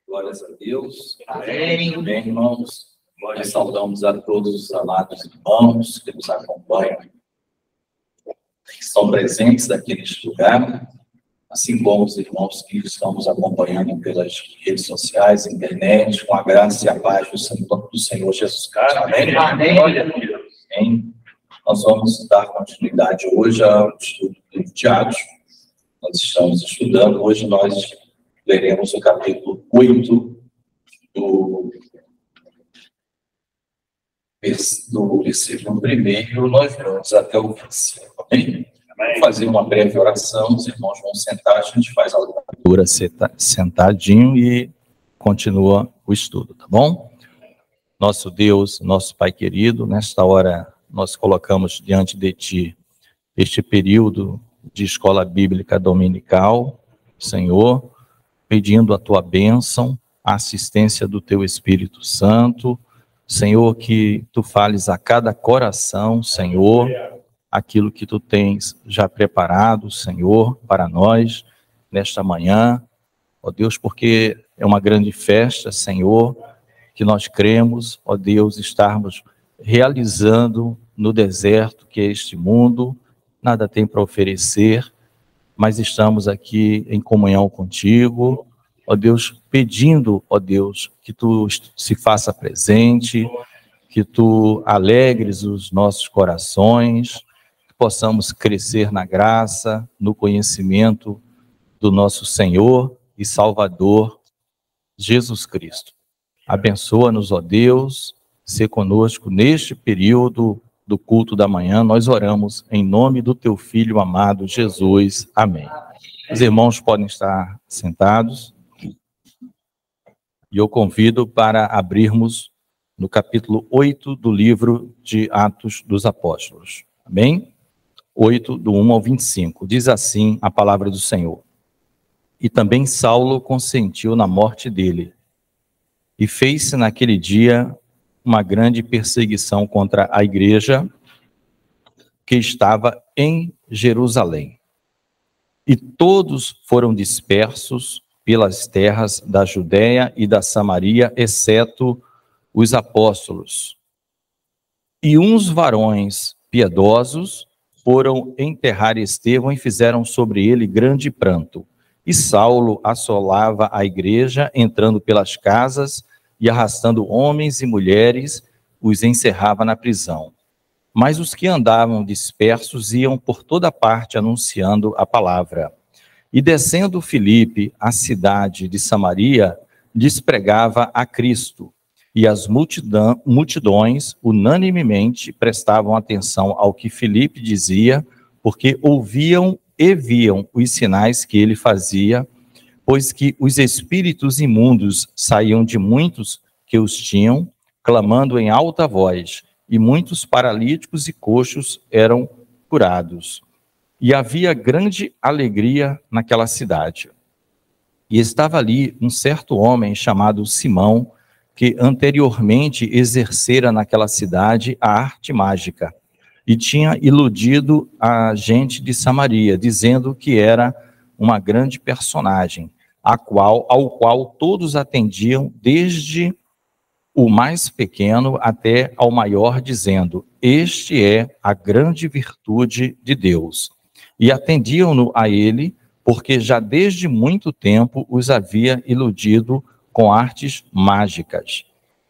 Glórias a Deus. Amém. Bem, irmãos, nós saudamos a todos os amados irmãos que nos acompanham, que estão presentes aqui neste lugar, assim como os irmãos que estão nos acompanhando pelas redes sociais, internet, com a graça e a paz do Senhor Jesus Cristo. Amém. Amém. Glória a Deus. Amém. Nós vamos dar continuidade hoje ao estudo do livro de Atos. Nós estamos estudando, hoje nós leremos o capítulo 8 do versículo 1, nós vamos até o 25, amém? Vou fazer uma breve oração, os irmãos vão sentar, a gente faz a leitura sentadinho e continua o estudo, tá bom? Nosso Deus, nosso Pai querido, nesta hora nós colocamos diante de Ti este período de escola bíblica dominical, Senhor, pedindo a Tua bênção, a assistência do Teu Espírito Santo, Senhor, que Tu fales a cada coração, Senhor, aquilo que Tu tens já preparado, Senhor, para nós, nesta manhã, ó Deus, porque é uma grande festa, Senhor, que nós cremos, ó Deus, estarmos realizando no deserto que é este mundo, nada tem para oferecer, mas estamos aqui em comunhão contigo, ó Deus, pedindo, ó Deus, que Tu se faça presente, que Tu alegres os nossos corações, que possamos crescer na graça, no conhecimento do nosso Senhor e Salvador, Jesus Cristo. Abençoa-nos, ó Deus, ser conosco neste período do culto da manhã. Nós oramos em nome do Teu Filho amado, Jesus. Amém. Os irmãos podem estar sentados. E eu convido para abrirmos no capítulo 8 do livro de Atos dos Apóstolos. Amém? 8, do 1 ao 25. Diz assim a palavra do Senhor. E também Saulo consentiu na morte dele. E fez-se naquele dia uma grande perseguição contra a igreja que estava em Jerusalém. E todos foram dispersos pelas terras da Judéia e da Samaria, exceto os apóstolos. E uns varões piedosos foram enterrar Estevão e fizeram sobre ele grande pranto. E Saulo assolava a igreja, entrando pelas casas e arrastando homens e mulheres, os encerrava na prisão. Mas os que andavam dispersos iam por toda parte anunciando a palavra. E descendo Filipe, a cidade de Samaria, lhes pregava a Cristo. E as multidões unanimemente prestavam atenção ao que Filipe dizia, porque ouviam e viam os sinais que ele fazia, pois que os espíritos imundos saíam de muitos que os tinham, clamando em alta voz, e muitos paralíticos e coxos eram curados. E havia grande alegria naquela cidade. E estava ali um certo homem chamado Simão, que anteriormente exercera naquela cidade a arte mágica, e tinha iludido a gente de Samaria, dizendo que era uma grande personagem, ao qual todos atendiam, desde o mais pequeno até ao maior, dizendo: este é a grande virtude de Deus. E atendiam-no a ele, porque já desde muito tempo os havia iludido com artes mágicas.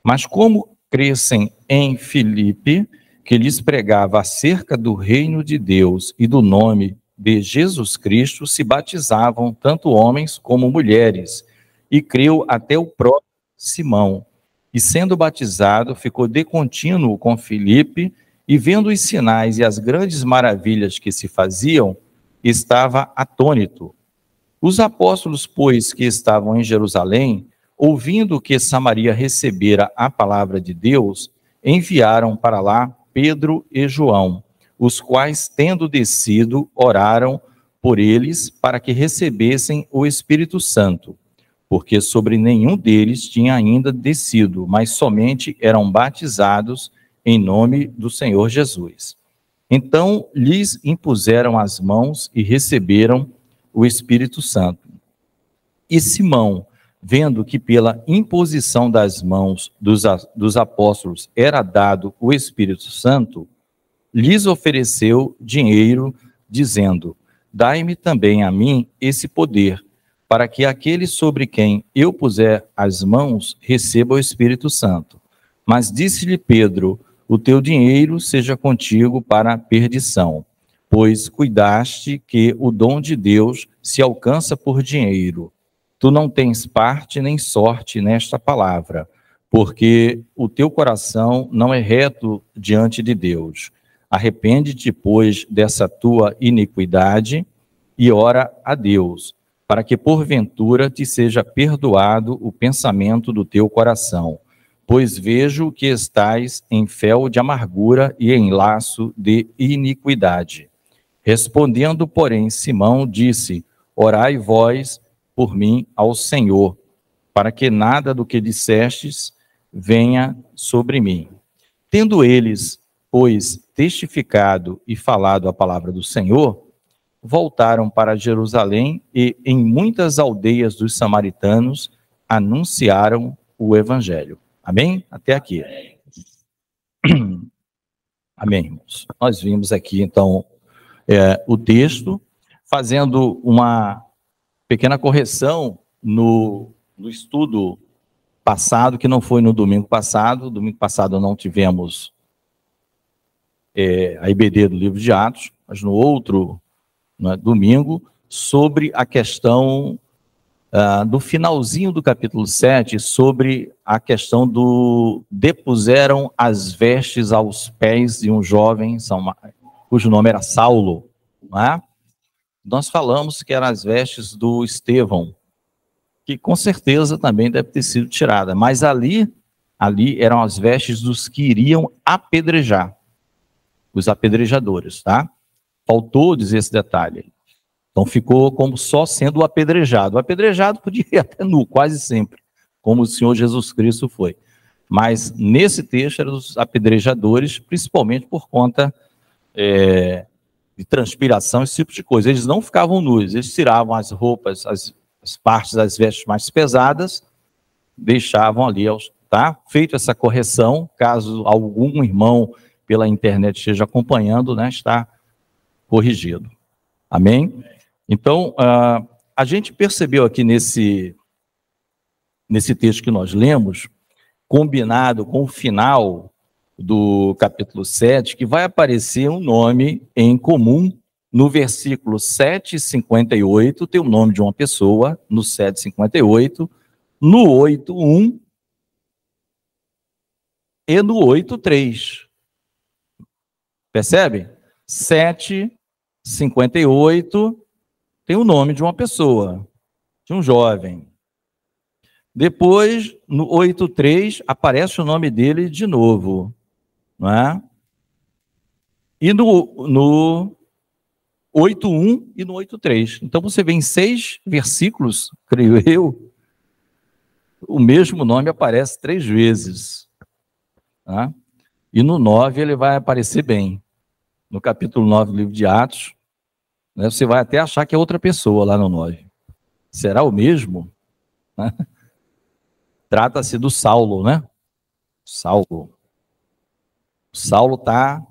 Mas como crescem em Filipe, que lhes pregava acerca do reino de Deus e do nome de Jesus Cristo, se batizavam tanto homens como mulheres, e creu até o próprio Simão. E sendo batizado, ficou de contínuo com Filipe, e vendo os sinais e as grandes maravilhas que se faziam, estava atônito. Os apóstolos, pois, que estavam em Jerusalém, ouvindo que Samaria recebera a palavra de Deus, enviaram para lá Pedro e João, os quais, tendo descido, oraram por eles para que recebessem o Espírito Santo, porque sobre nenhum deles tinha ainda descido, mas somente eram batizados em nome do Senhor Jesus. Então lhes impuseram as mãos e receberam o Espírito Santo. E Simão, vendo que pela imposição das mãos dos apóstolos era dado o Espírito Santo, lhes ofereceu dinheiro, dizendo: dai-me também a mim esse poder, para que aquele sobre quem eu puser as mãos receba o Espírito Santo. Mas disse-lhe Pedro: o teu dinheiro seja contigo para a perdição, pois cuidaste que o dom de Deus se alcança por dinheiro. Tu não tens parte nem sorte nesta palavra, porque o teu coração não é reto diante de Deus. Arrepende-te, pois, dessa tua iniquidade e ora a Deus, para que porventura te seja perdoado o pensamento do teu coração. Pois vejo que estais em fel de amargura e em laço de iniquidade. Respondendo, porém, Simão disse: orai vós por mim ao Senhor, para que nada do que dissestes venha sobre mim. Tendo eles, pois, testificado e falado a palavra do Senhor, voltaram para Jerusalém e em muitas aldeias dos samaritanos anunciaram o evangelho. Amém? Até aqui. Amém, irmãos. Nós vimos aqui, então, o texto, fazendo uma pequena correção no estudo passado, que não foi no domingo passado. Domingo passado não tivemos a IBD do livro de Atos, mas no outro domingo, sobre a questão do finalzinho do capítulo 7, sobre a questão do depuseram as vestes aos pés de um jovem, cujo nome era Saulo, não é? Nós falamos que eram as vestes do Estevão, que com certeza também deve ter sido tirada, mas ali eram as vestes dos que iriam apedrejar, os apedrejadores, tá? Faltou dizer esse detalhe. Então ficou como só sendo o apedrejado. O apedrejado podia ir até nu, quase sempre, como o Senhor Jesus Cristo foi. Mas nesse texto eram os apedrejadores, principalmente por conta de transpiração, esse tipo de coisa. Eles não ficavam nus, eles tiravam as roupas, as partes das vestes mais pesadas, deixavam ali, tá? Feito essa correção, caso algum irmão pela internet esteja acompanhando, né, está corrigido. Amém? Então, a gente percebeu aqui nesse texto que nós lemos, combinado com o final do capítulo 7, que vai aparecer um nome em comum no versículo 7:58, tem o nome de uma pessoa, no 7:58, no 8:1 e no 8:3. Percebe? 7:58 tem o nome de uma pessoa, de um jovem. Depois, no 8:3, aparece o nome dele de novo, não é? E no 8:1 e no 8:3. Então você vê em 6 versículos, creio eu, o mesmo nome aparece 3 vezes. Tá? E no 9 ele vai aparecer bem. No capítulo 9 do livro de Atos, né, você vai até achar que é outra pessoa lá no 9. Será o mesmo? Né? Trata-se do Saulo, né? Saulo está...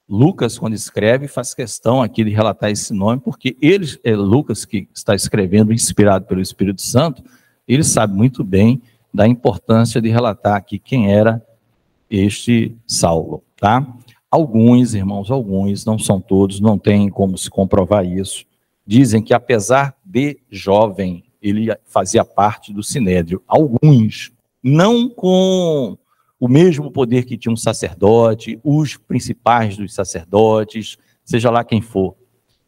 Lucas, quando escreve, faz questão aqui de relatar esse nome, porque Lucas, que está escrevendo, inspirado pelo Espírito Santo, ele sabe muito bem da importância de relatar aqui quem era este Saulo, tá? Alguns, irmãos, não são todos, não tem como se comprovar isso, dizem que apesar de jovem, ele fazia parte do Sinédrio. Alguns, não com o mesmo poder que tinha um sacerdote, os principais dos sacerdotes, seja lá quem for.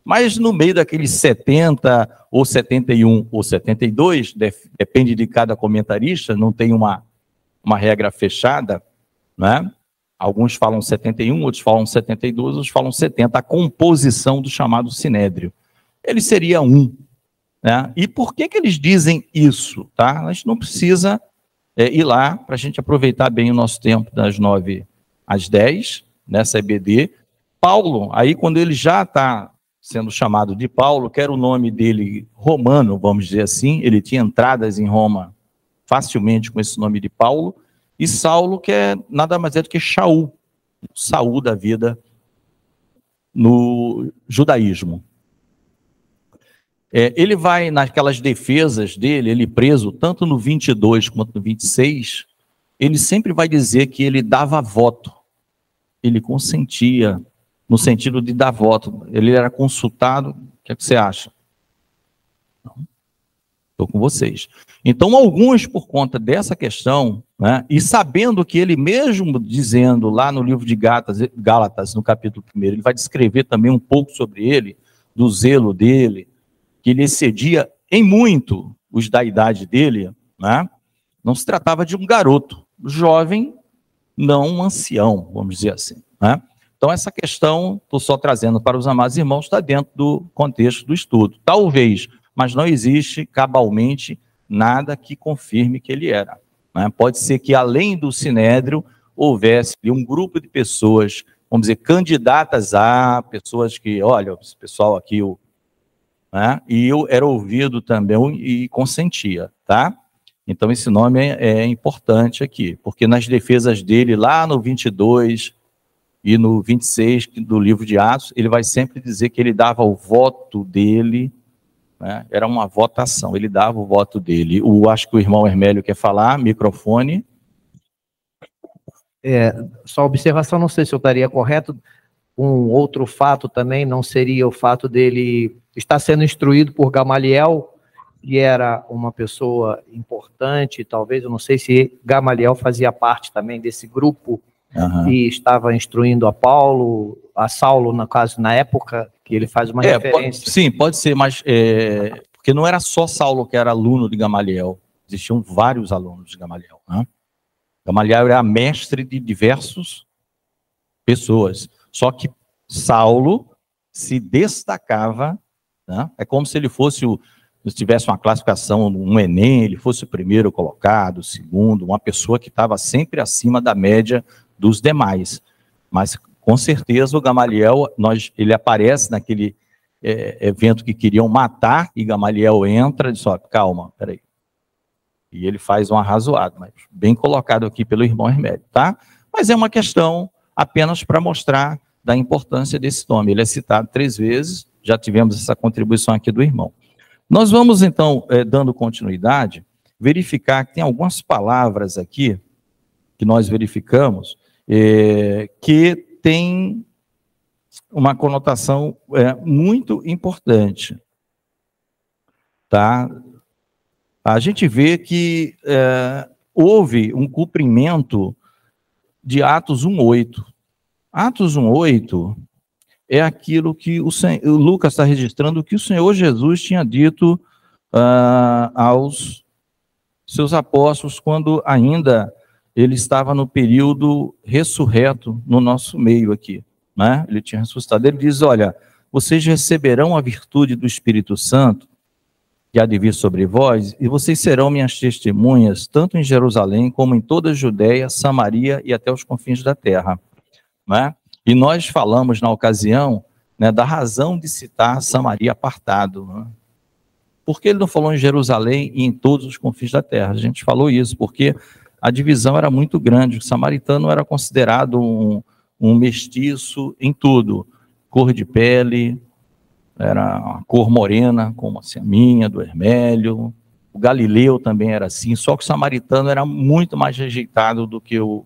Mas no meio daqueles 70, ou 71, ou 72, depende de cada comentarista, não tem uma regra fechada, né? Alguns falam 71, outros falam 72, outros falam 70, a composição do chamado Sinédrio. Ele seria um, né? E por que eles dizem isso? Tá? A gente não precisa ir lá para a gente aproveitar bem o nosso tempo das 9 às 10, nessa EBD. Paulo, aí quando ele já está sendo chamado de Paulo, que era o nome dele romano, vamos dizer assim, ele tinha entradas em Roma facilmente com esse nome de Paulo, e Saulo, que é nada mais é do que Shaul, Saul da vida no judaísmo. Ele vai naquelas defesas dele, ele preso, tanto no 22 quanto no 26, ele sempre vai dizer que ele dava voto, ele consentia, no sentido de dar voto, ele era consultado. O que é que você acha? Estou com vocês. Então, alguns, por conta dessa questão, né, e sabendo que ele mesmo dizendo lá no livro de Gálatas, no capítulo 1, ele vai descrever também um pouco sobre ele, do zelo dele, que ele excedia em muito os da idade dele, né? Não se tratava de um garoto, jovem, não um ancião, vamos dizer assim, né? Então, essa questão, estou só trazendo para os amados irmãos, está dentro do contexto do estudo. Talvez, mas não existe cabalmente nada que confirme que ele era, né? Pode ser que, além do Sinédrio, houvesse um grupo de pessoas, vamos dizer, candidatas a pessoas que, olha, esse pessoal aqui, né? E eu era ouvido também e consentia, tá? Então, esse nome é importante aqui, porque nas defesas dele, lá no 22 e no 26 do livro de Atos, ele vai sempre dizer que ele dava o voto dele, né? Era uma votação, ele dava o voto dele. Acho que o irmão Hermélio quer falar, microfone. Só observação, não sei se eu estaria correto, um outro fato também não seria o fato dele estar sendo instruído por Gamaliel, que era uma pessoa importante, talvez, eu não sei se Gamaliel fazia parte também desse grupo, e estava instruindo a Saulo, no caso, na época, que ele faz uma referência. Sim, pode ser, mas porque não era só Saulo que era aluno de Gamaliel, existiam vários alunos de Gamaliel, né? Gamaliel era mestre de diversas pessoas, só que Saulo se destacava, né? É como se ele fosse se tivesse uma classificação, um Enem, ele fosse o primeiro colocado, o segundo, uma pessoa que estava sempre acima da média dos demais. Mas, com certeza, o Gamaliel, ele aparece naquele evento que queriam matar, e Gamaliel entra e diz, ó, calma, peraí. E ele faz um arrazoado, mas bem colocado aqui pelo irmão Hermélio, tá? Mas é uma questão apenas para mostrar da importância desse nome. Ele é citado 3 vezes, já tivemos essa contribuição aqui do irmão. Nós vamos, então, dando continuidade, verificar que tem algumas palavras aqui que nós verificamos que tem uma conotação muito importante, tá? A gente vê que houve um cumprimento de Atos 1:8. Atos 1:8 é aquilo que o Lucas está registrando, que o Senhor Jesus tinha dito aos seus apóstolos, quando ainda ele estava no período ressurreto no nosso meio aqui, né? Ele tinha ressuscitado. Ele diz, olha, vocês receberão a virtude do Espírito Santo, que há de vir sobre vós, e vocês serão minhas testemunhas, tanto em Jerusalém, como em toda a Judéia, Samaria e até os confins da terra, né? E nós falamos na ocasião, né, da razão de citar Samaria apartado, né? Por que ele não falou em Jerusalém e em todos os confins da terra? A gente falou isso, porque a divisão era muito grande. O samaritano era considerado um mestiço em tudo. Cor de pele, era uma cor morena, como assim, a minha, do Hermélio. O galileu também era assim, só que o samaritano era muito mais rejeitado do que o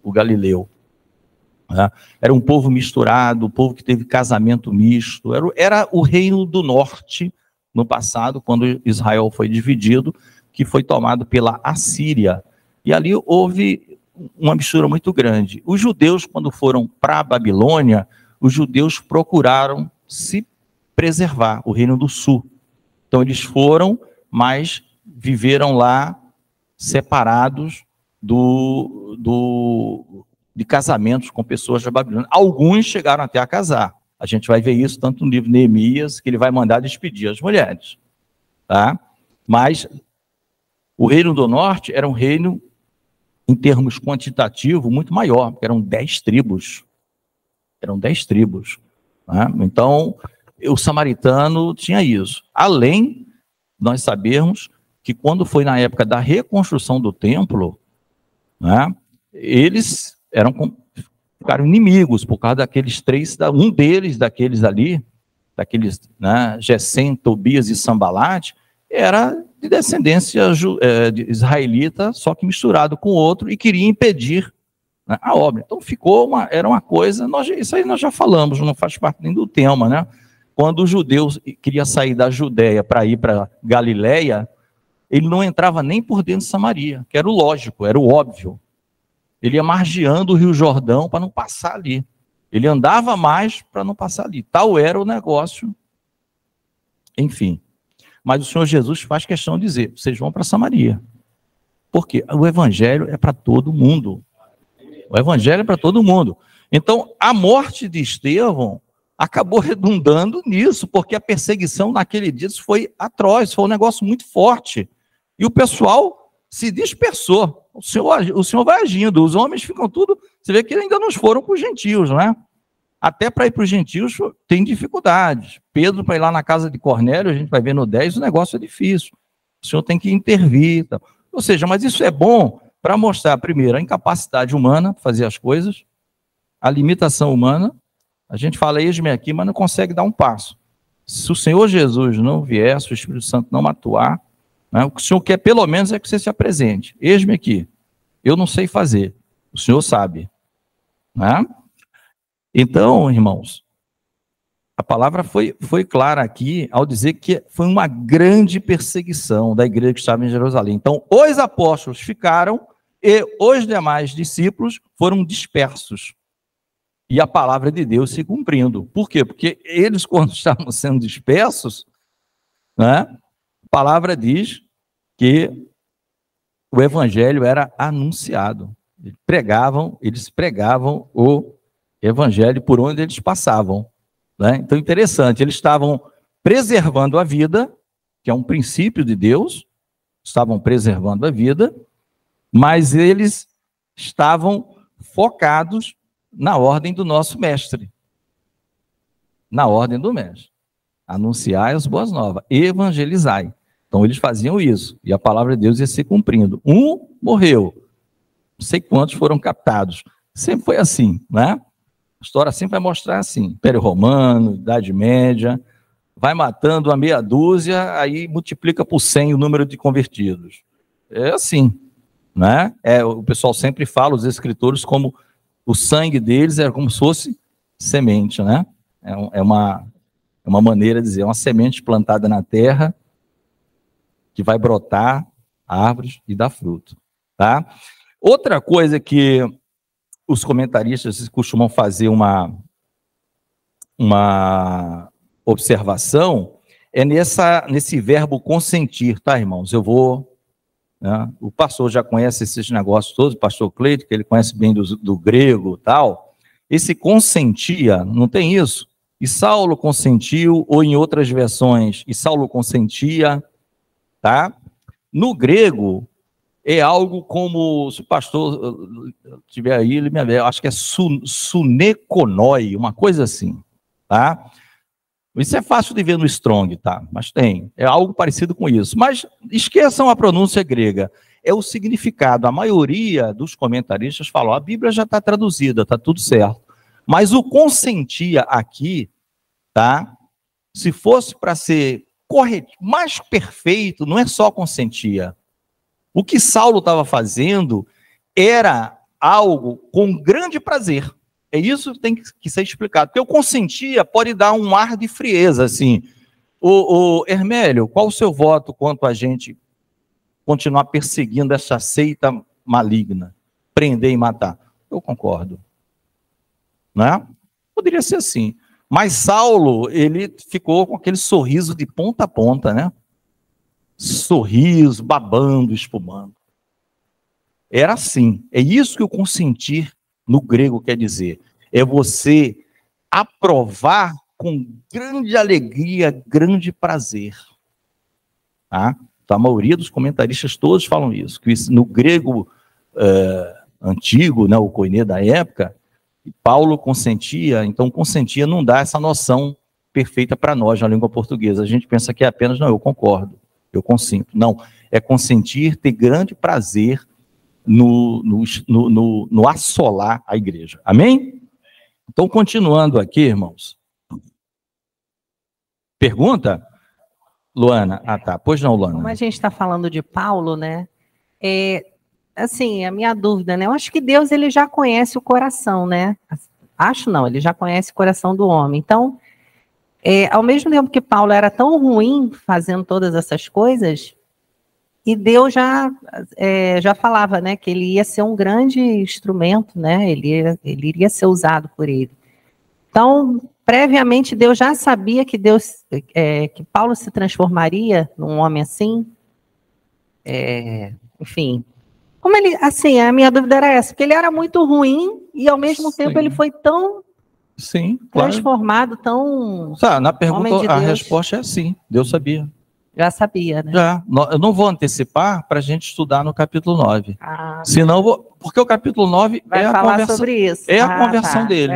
galileu. Era um povo misturado, um povo que teve casamento misto, era o reino do norte no passado, quando Israel foi dividido, que foi tomado pela Assíria, e ali houve uma mistura muito grande. Os judeus, quando foram para a Babilônia, os judeus procuraram se preservar, o reino do sul. Então eles foram, mas viveram lá separados de casamentos com pessoas da Babilônia. Alguns chegaram até a casar. A gente vai ver isso tanto no livro de Neemias, que ele vai mandar despedir as mulheres, tá? Mas o reino do norte era um reino, em termos quantitativos, muito maior, porque eram 10 tribos. Eram 10 tribos. Né? Então, o samaritano tinha isso. Além, nós sabermos que quando foi na época da reconstrução do templo, né, eles ficaram inimigos por causa daqueles três, um deles, daqueles ali, daqueles, né, Gesem, Tobias e Sambalate, era de descendência de israelita, só que misturado com outro, e queria impedir, né, a obra. Então era uma coisa, isso aí nós já falamos, não faz parte nem do tema, né? Quando os judeus queriam sair da Judéia para ir para Galiléia, ele não entrava nem por dentro de Samaria, que era o lógico, era o óbvio. Ele ia margeando o Rio Jordão para não passar ali. Ele andava mais para não passar ali. Tal era o negócio. Enfim. Mas o Senhor Jesus faz questão de dizer, vocês vão para Samaria. Por quê? O evangelho é para todo mundo. O evangelho é para todo mundo. Então, a morte de Estevão acabou redundando nisso, porque a perseguição naquele dia foi atroz, foi um negócio muito forte. E o pessoal se dispersou. O Senhor vai agindo, os homens ficam tudo... Você vê que ainda não foram para os gentios, né? Até para ir para os gentios tem dificuldades. Pedro, para ir lá na casa de Cornélio, a gente vai ver no 10, o negócio é difícil. O Senhor tem que intervir. Tá? Ou seja, mas isso é bom para mostrar, primeiro, a incapacidade humana para fazer as coisas, a limitação humana. A gente fala, eis-me aqui, mas não consegue dar um passo. Se o Senhor Jesus não vier, se o Espírito Santo não atuar, né, o que o Senhor quer, pelo menos, é que você se apresente. Eis-me aqui. Eu não sei fazer. O Senhor sabe. Né? Então, irmãos, a palavra foi clara aqui ao dizer que foi uma grande perseguição da igreja que estava em Jerusalém. Então, os apóstolos ficaram e os demais discípulos foram dispersos. E a palavra de Deus se cumprindo. Por quê? Porque eles, quando estavam sendo dispersos, né, a palavra diz que o evangelho era anunciado. Eles pregavam o evangelho por onde eles passavam. Né? Então, interessante, eles estavam preservando a vida, que é um princípio de Deus, estavam preservando a vida, mas eles estavam focados na ordem do nosso mestre. Na ordem do mestre. Anunciai as boas novas, evangelizai. Então eles faziam isso, e a palavra de Deus ia se cumprindo. Um morreu, não sei quantos foram captados. Sempre foi assim, né? A história sempre vai mostrar assim, Império Romano, Idade Média, vai matando a meia dúzia, aí multiplica por 100 o número de convertidos. É assim, né? O pessoal sempre fala, os escritores, como o sangue deles era como se fosse semente, né? É uma maneira de dizer, uma semente plantada na terra que vai brotar árvores e dar fruto, tá? Outra coisa que os comentaristas costumam fazer uma observação é nesse verbo consentir, tá, irmãos? Né? O pastor já conhece esses negócios todos, o pastor Cleito, que ele conhece bem do grego e tal. Esse consentia, não tem isso? E Saulo consentiu, ou em outras versões, e Saulo consentia, tá? No grego, é algo como, se o pastor estiver aí, ele me avisa, acho que é sunekonoi, uma coisa assim, tá? Isso é fácil de ver no Strong, tá? Mas é algo parecido com isso. Mas esqueçam a pronúncia grega, é o significado. A maioria dos comentaristas falam, a Bíblia já está traduzida, está tudo certo. Mas o consentia aqui, tá? Se fosse para ser correto, mais perfeito, não é só consentia. O que Saulo estava fazendo era algo com grande prazer. É isso que tem que ser explicado. Porque o consentia pode dar um ar de frieza, assim. O Hermélio, qual o seu voto quanto a gente continuar perseguindo essa seita maligna? Prender e matar? Eu concordo. Né? Poderia ser assim. Mas Saulo, ele ficou com aquele sorriso de ponta a ponta, né? Sorriso, babando, espumando. Era assim. É isso que o consentir no grego quer dizer. É você aprovar com grande alegria, grande prazer. Tá? Então, a maioria dos comentaristas todos falam isso. Que no grego antigo, né, o koiné da época, Paulo consentia, então consentia não dá essa noção perfeita para nós na língua portuguesa. A gente pensa que é apenas, não, eu concordo, eu consinto. Não, é consentir, ter grande prazer no assolar a igreja. Amém? Então, continuando aqui, irmãos. Pergunta? Luana? Ah, tá. Pois não, Luana. Como a gente está falando de Paulo, né? Assim, a minha dúvida, né? Eu acho que Deus, ele já conhece o coração, né? Acho não, ele já conhece o coração do homem. Então, ao mesmo tempo que Paulo era tão ruim fazendo todas essas coisas, e Deus já falava, né? Que ele ia ser um grande instrumento, né? Ele iria ser usado por ele. Então, previamente, Deus já sabia que que Paulo se transformaria num homem assim. Enfim, como ele, assim, a minha dúvida era essa, porque ele era muito ruim e ao mesmo tempo ele foi tão transformado, tão na pergunta, a resposta é sim, Deus sabia. Já sabia, né? Já. Eu não vou antecipar para a gente estudar no capítulo 9. Senão, porque o capítulo 9 vai falar sobre isso. É a conversão dele.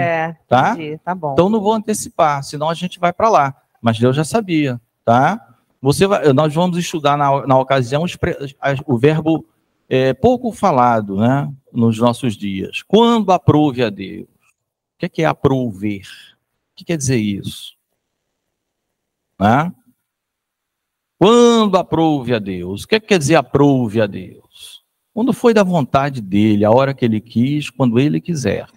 Tá? Entendi, tá bom. Então não vou antecipar, senão a gente vai para lá. Mas Deus já sabia, tá? Nós vamos estudar na ocasião o verbo pouco falado, né? Nos nossos dias. Quando aprove a Deus. O que é aprover? O que quer dizer isso? Né? Quando aprove a Deus. O que quer dizer aprove a Deus? Quando foi da vontade dele, a hora que ele quis, quando ele quiser.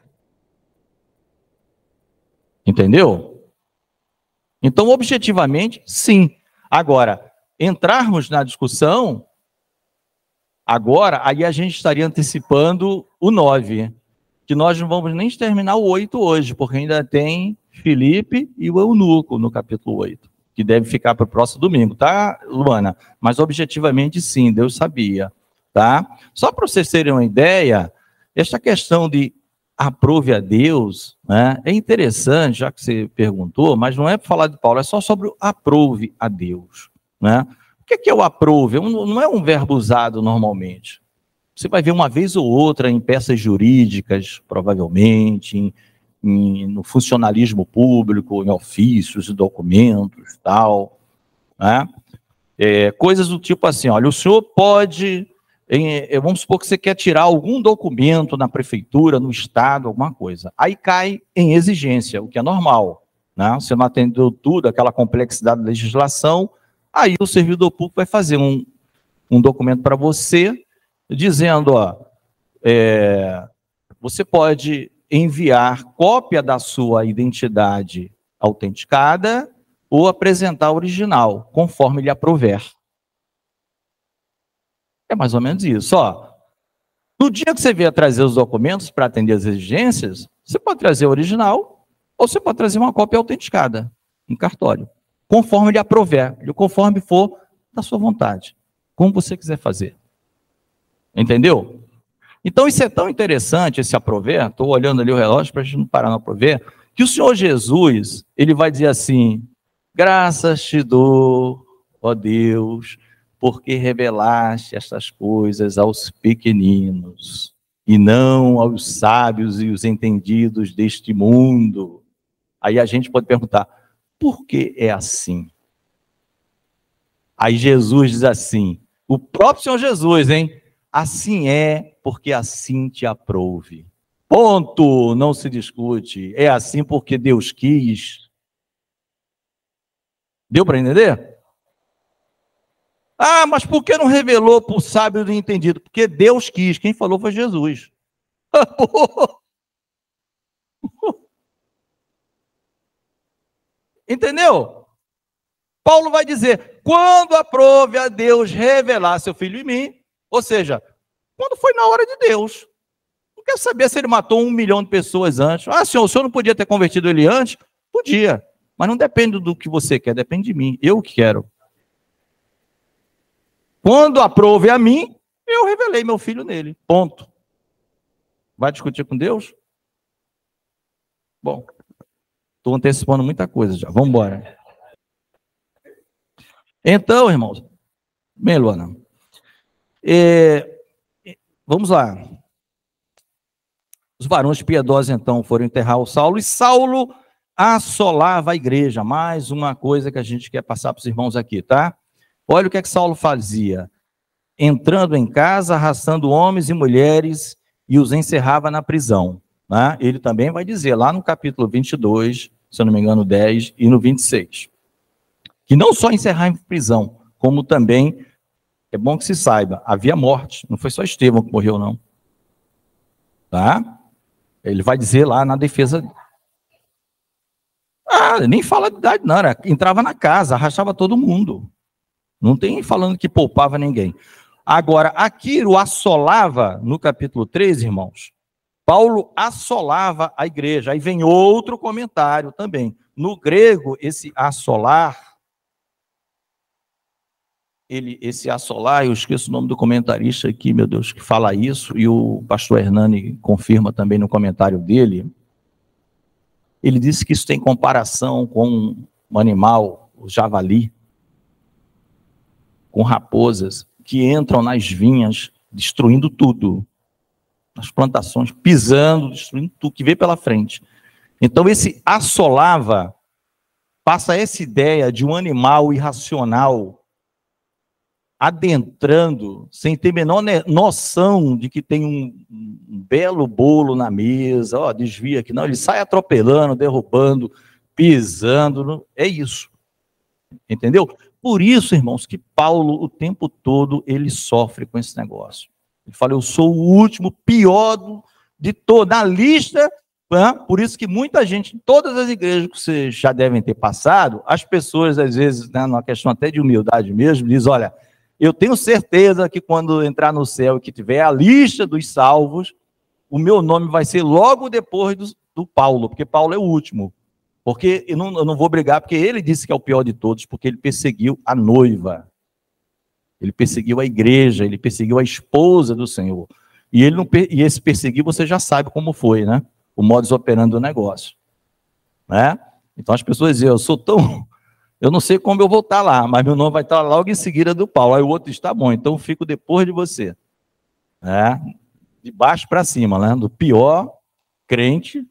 Entendeu? Então, objetivamente, sim. Agora, entrarmos na discussão, agora, aí a gente estaria antecipando o 9, que nós não vamos nem terminar o 8 hoje, porque ainda tem Filipe e o eunuco no capítulo 8. Que deve ficar para o próximo domingo, tá, Luana? Mas objetivamente sim, Deus sabia, tá? Só para vocês terem uma ideia, esta questão de aprove a Deus, né, é interessante, já que você perguntou, mas não é para falar de Paulo, é só sobre o aprove a Deus, né? O que é o aprove? Não é um verbo usado normalmente. Você vai ver uma vez ou outra em peças jurídicas, provavelmente, no funcionalismo público, em ofícios, documentos, tal, né? Coisas do tipo assim, olha, o senhor pode, vamos supor que você quer tirar algum documento na prefeitura, no estado, alguma coisa, aí cai em exigência, o que é normal, né? Você não atendeu tudo, aquela complexidade da legislação, aí o servidor público vai fazer um documento para você, dizendo, você pode enviar cópia da sua identidade autenticada ou apresentar a original, conforme lhe aprouver. É mais ou menos isso. No dia que você vier trazer os documentos para atender as exigências, você pode trazer a original ou você pode trazer uma cópia autenticada em cartório, conforme lhe aprouver, conforme for da sua vontade, como você quiser fazer. Entendeu? Então, isso é tão interessante, esse aprover, estou olhando ali o relógio para a gente não parar no aprover, que o Senhor Jesus, ele vai dizer assim, graças te dou, ó Deus, porque revelaste estas coisas aos pequeninos, e não aos sábios e os entendidos deste mundo. Aí a gente pode perguntar, por que é assim? Aí Jesus diz assim, o próprio Senhor Jesus, hein? Assim é, porque assim te aprouve. Ponto, não se discute. É assim porque Deus quis. Deu para entender? Ah, mas por que não revelou para o sábio e entendido? Porque Deus quis. Quem falou foi Jesus. Entendeu? Paulo vai dizer, quando aprove a Deus revelar seu filho em mim, ou seja, quando foi na hora de Deus. Não quer saber se ele matou 1 milhão de pessoas antes. Ah, senhor, o senhor não podia ter convertido ele antes? Podia, mas não depende do que você quer, depende de mim, eu que quero. Quando aprove a mim, eu revelei meu filho nele, ponto. Vai discutir com Deus? Bom, estou antecipando muita coisa já, vamos embora. Então, irmãos, bem, Luana, vamos lá. Os varões piedosos, então, foram enterrar o Saulo, e Saulo assolava a igreja. Mais uma coisa que a gente quer passar para os irmãos aqui, tá? Olha o que é que Saulo fazia. Entrando em casa, arrastando homens e mulheres e os encerrava na prisão. Né? Ele também vai dizer lá no capítulo 22, se eu não me engano, 10 e no 26, que não só encerrar em prisão, como também, é bom que se saiba, havia morte, não foi só Estevão que morreu, não. Tá? Ele vai dizer lá na defesa. Nem fala de idade, não, entrava na casa, arrastava todo mundo. Não tem falando que poupava ninguém. Agora, aqui o assolava, no capítulo 3, irmãos, Paulo assolava a igreja. Aí vem outro comentário também. No grego, esse assolar, esse assolar, eu esqueço o nome do comentarista aqui, meu Deus, que fala isso, e o pastor Hernani confirma também no comentário dele. Ele disse que isso tem comparação com um animal, o javali, com raposas, que entram nas vinhas, destruindo tudo, nas plantações, pisando, destruindo tudo que vê pela frente. Então, esse assolava passa essa ideia de um animal irracional adentrando, sem ter a menor noção de que tem um belo bolo na mesa, desvia aqui, não, ele sai atropelando, derrubando, pisando, é isso, entendeu? Por isso, irmãos, que Paulo, o tempo todo, ele sofre com esse negócio. Ele fala, eu sou o último, pior de toda a lista, por isso que muita gente, em todas as igrejas que vocês já devem ter passado, as pessoas, às vezes, numa questão até de humildade mesmo, dizem, olha, eu tenho certeza que quando entrar no céu e que tiver a lista dos salvos, o meu nome vai ser logo depois do Paulo, porque Paulo é o último. Porque eu não vou brigar, porque ele disse que é o pior de todos, porque ele perseguiu a noiva. Ele perseguiu a igreja, ele perseguiu a esposa do Senhor. E esse perseguir, você já sabe como foi, né? O modus operandi do negócio. Né? Então as pessoas dizem, eu não sei como eu vou estar lá, mas meu nome vai estar logo em seguida do Paulo. Aí o outro está bom, então eu fico depois de você. De baixo para cima, né? Do pior crente,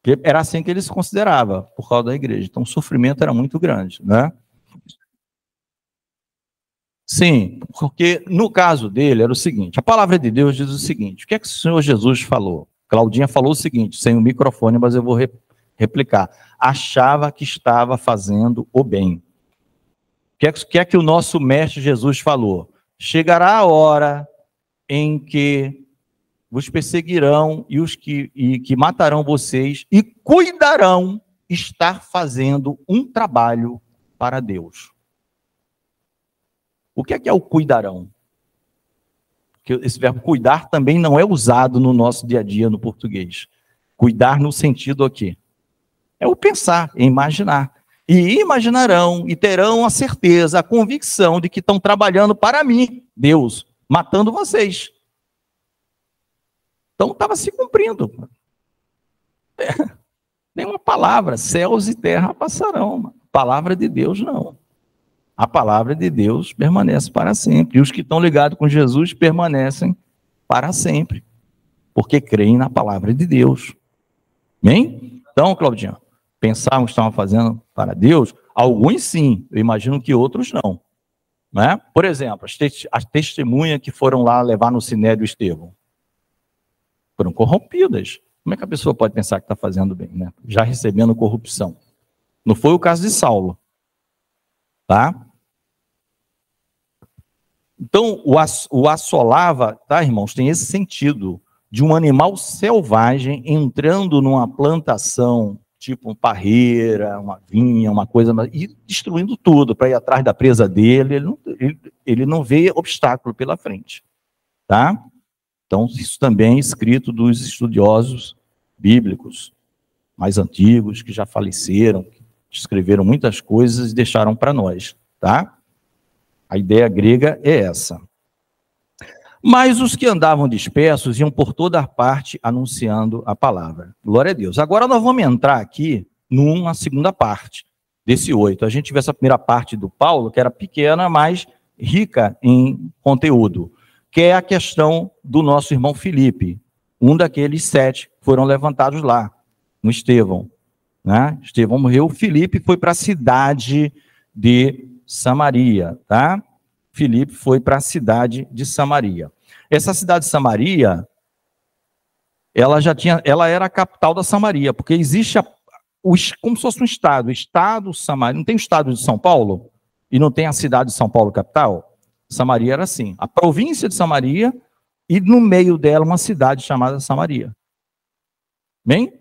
que era assim que ele se considerava, por causa da igreja. Então o sofrimento era muito grande, né? Sim, porque no caso dele era o seguinte, a palavra de Deus diz o seguinte, o que é que o Senhor Jesus falou? Claudinha falou o seguinte, sem o microfone, mas eu vou replicar. Achava que estava fazendo o bem. O que é que o nosso mestre Jesus falou? Chegará a hora em que vos perseguirão e que matarão vocês e cuidarão estar fazendo um trabalho para Deus. O que é o cuidarão? Porque esse verbo cuidar também não é usado no nosso dia a dia no português. Cuidar no sentido aqui. É o pensar, é imaginar. E imaginarão e terão a certeza, a convicção de que estão trabalhando para mim, Deus, matando vocês. Então estava se cumprindo. Nenhuma palavra, céus e terra passarão. Palavra de Deus não. A palavra de Deus permanece para sempre. E os que estão ligados com Jesus permanecem para sempre. Porque creem na palavra de Deus. Amém? Então, Claudinho, pensavam que estavam fazendo para Deus? Alguns sim, eu imagino que outros não. Né? Por exemplo, as testemunhas que foram lá levar no sinédrio Estevão foram corrompidas. Como é que a pessoa pode pensar que está fazendo bem, né? Já recebendo corrupção? Não foi o caso de Saulo. Tá? Então, o assolava, tá, irmãos, tem esse sentido de um animal selvagem entrando numa plantação, tipo uma parreira, uma vinha, uma coisa, e destruindo tudo para ir atrás da presa dele. Ele não vê obstáculo pela frente. Tá? Então, isso também é escrito dos estudiosos bíblicos mais antigos, que já faleceram, que escreveram muitas coisas e deixaram para nós, tá? A ideia grega é essa. Mas os que andavam dispersos iam por toda parte anunciando a palavra. Glória a Deus. Agora nós vamos entrar aqui numa segunda parte desse 8. A gente viu essa primeira parte do Paulo, que era pequena, mas rica em conteúdo, que é a questão do nosso irmão Filipe, um daqueles 7 que foram levantados lá, no Estevão. né? Estevão morreu, Filipe foi para a cidade de Samaria, tá? Filipe foi para a cidade de Samaria. Essa cidade de Samaria, ela era a capital da Samaria, porque existe como se fosse um estado, o estado Samaria, não tem o estado de São Paulo? E não tem a cidade de São Paulo capital? Samaria era assim, a província de Samaria e no meio dela uma cidade chamada Samaria. Bem?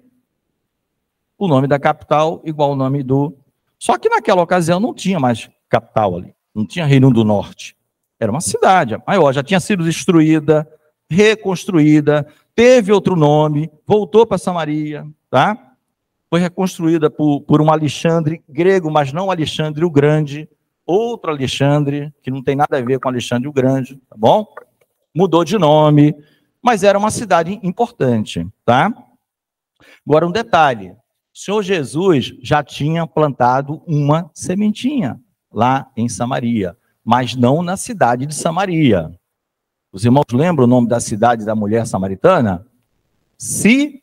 O nome da capital igual ao nome do... Só que naquela ocasião não tinha mais capital ali, não tinha Reino do Norte. Era uma cidade maior, já tinha sido destruída, reconstruída, teve outro nome, voltou para Samaria, tá? Foi reconstruída por um Alexandre grego, mas não Alexandre o Grande, outro Alexandre, que não tem nada a ver com Alexandre o Grande, tá bom? Mudou de nome, mas era uma cidade importante, tá? Agora um detalhe, o Senhor Jesus já tinha plantado uma sementinha lá em Samaria, mas não na cidade de Samaria. Os irmãos lembram o nome da cidade da mulher samaritana? Sicar.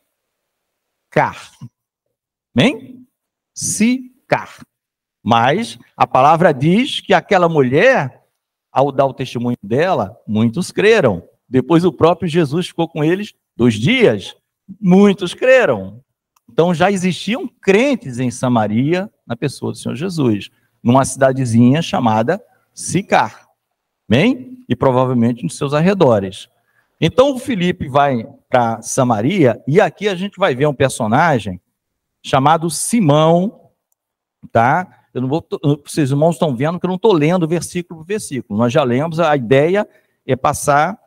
Bem? Sicar. Mas a palavra diz que aquela mulher, ao dar o testemunho dela, muitos creram. Depois o próprio Jesus ficou com eles 2 dias, muitos creram. Então já existiam crentes em Samaria, na pessoa do Senhor Jesus, numa cidadezinha chamada Sicar. Bem? E provavelmente nos seus arredores. Então o Filipe vai para Samaria, e aqui a gente vai ver um personagem chamado Simão, tá? Eu não vou, vocês irmãos estão vendo que eu não estou lendo versículo por versículo. Nós já lemos, a ideia é passar,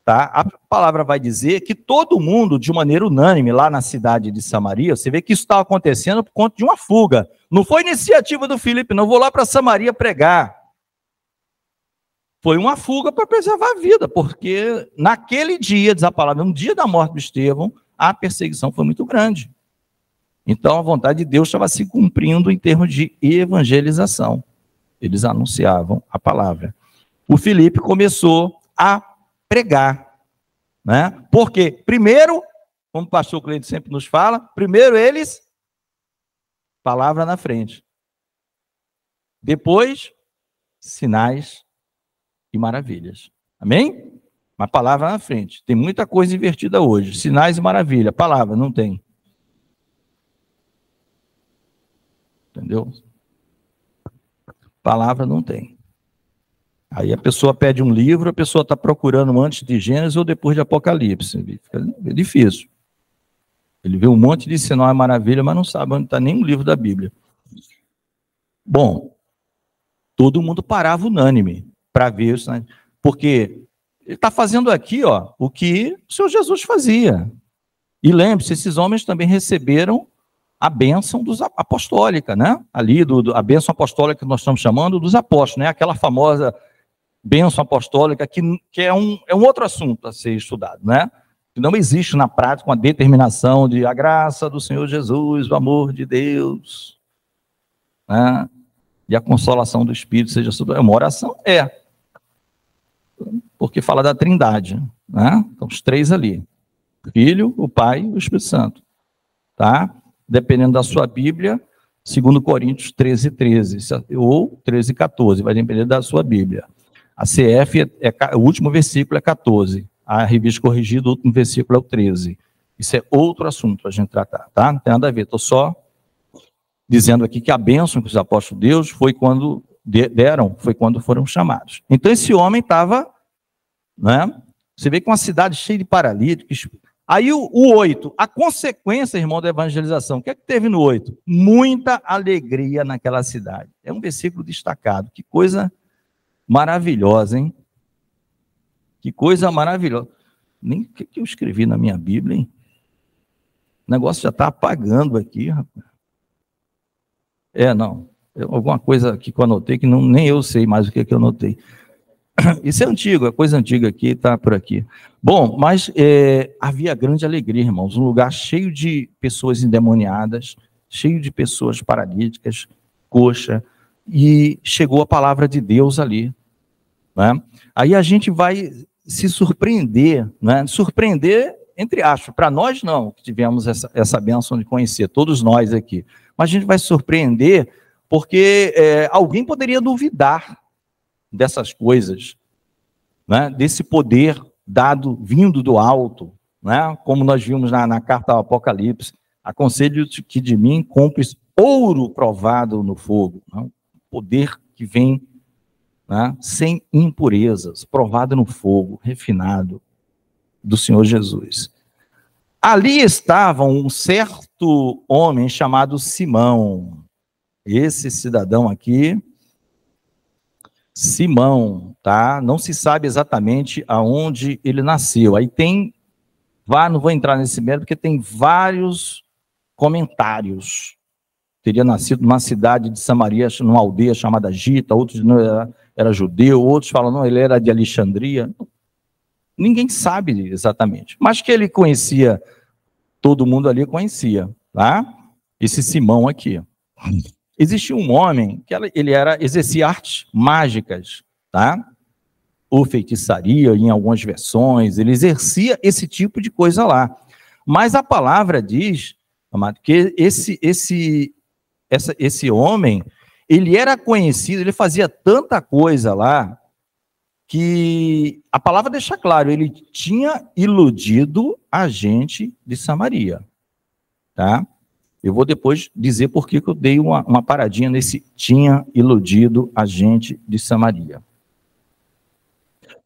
tá? A palavra vai dizer que todo mundo, de maneira unânime, lá na cidade de Samaria, você vê que isso estava acontecendo por conta de uma fuga. Não foi iniciativa do Filipe, não, vou lá para Samaria pregar. Foi uma fuga para preservar a vida, porque naquele dia, diz a palavra, no dia da morte do Estevão, a perseguição foi muito grande. Então, a vontade de Deus estava se cumprindo em termos de evangelização. Eles anunciavam a palavra. O Filipe começou a pregar, né? Porque, primeiro, como o pastor Cleide sempre nos fala, primeiro eles, palavra na frente. Depois, sinais e maravilhas. Amém? Uma palavra na frente. Tem muita coisa invertida hoje. Sinais e maravilha. Palavra, não tem. Entendeu? Palavra não tem. Aí a pessoa pede um livro, a pessoa está procurando antes de Gênesis ou depois de Apocalipse. Fica difícil. Ele vê um monte de sinal e maravilha, mas não sabe onde está nem o livro da Bíblia. Bom, todo mundo parava unânime para ver isso, né? Porque ele está fazendo aqui, ó, o que o Senhor Jesus fazia. E lembre-se, esses homens também receberam a bênção apostólica, né? Ali, a bênção apostólica que nós estamos chamando dos apóstolos, né? Aquela famosa bênção apostólica que é um outro assunto a ser estudado, né? Que não existe na prática uma determinação de a graça do Senhor Jesus, o amor de Deus, né? E a consolação do Espírito seja sobre... Uma oração porque fala da Trindade, né? Então, os 3 ali. O Filho, o Pai e o Espírito Santo. Tá? Dependendo da sua Bíblia, 2 Coríntios 13:13, ou 13:14, vai depender da sua Bíblia. A CF, o último versículo é 14. A revista corrigida, o último versículo é o 13. Isso é outro assunto para a gente tratar, tá? Não tem nada a ver, estou só dizendo aqui que a bênção que os apóstolos de Deus foi quando foi quando foram chamados. Então esse homem estava, né? Você vê que uma cidade cheia de paralíticos. Aí o 8, a consequência, irmão, da evangelização. O que é que teve no 8? Muita alegria naquela cidade. É um versículo destacado. Que coisa maravilhosa, hein? Que coisa maravilhosa. Nem o que eu escrevi na minha Bíblia, hein? O negócio já está apagando aqui, rapaz. Não. Alguma coisa aqui que eu anotei que nem eu sei mais o que eu anotei. Isso é antigo, é coisa antiga aqui, está por aqui. Bom, mas havia grande alegria, irmãos, um lugar cheio de pessoas endemoniadas, cheio de pessoas paralíticas, coxa, e chegou a palavra de Deus ali, né? Aí a gente vai se surpreender, né? Surpreender entre aspas, para nós não, que tivemos essa bênção de conhecer, todos nós aqui. Mas a gente vai se surpreender, porque alguém poderia duvidar dessas coisas, né? Desse poder vindo do alto, né? Como nós vimos na carta ao Apocalipse, aconselho-te que de mim compres ouro provado no fogo, né? Poder que vem, né? Sem impurezas, provado no fogo, refinado, do Senhor Jesus. Ali estava um certo homem chamado Simão. Esse cidadão aqui, Simão, tá? Não se sabe exatamente aonde ele nasceu. Aí não vou entrar nesse mérito, porque tem vários comentários. Teria nascido numa cidade de Samaria, numa aldeia chamada Gita, outros não era judeu, outros falam, não, ele era de Alexandria. Ninguém sabe exatamente. Mas que ele conhecia, todo mundo ali conhecia, tá? Esse Simão aqui. Existia um homem que ele exercia artes mágicas, tá? Ou feitiçaria, em algumas versões, ele exercia esse tipo de coisa lá. Mas a palavra diz, amado, que esse homem, ele era conhecido, ele fazia tanta coisa lá, que a palavra deixa claro, ele tinha iludido a gente de Samaria, tá? Eu vou depois dizer por que eu dei uma paradinha nesse tinha iludido a gente de Samaria.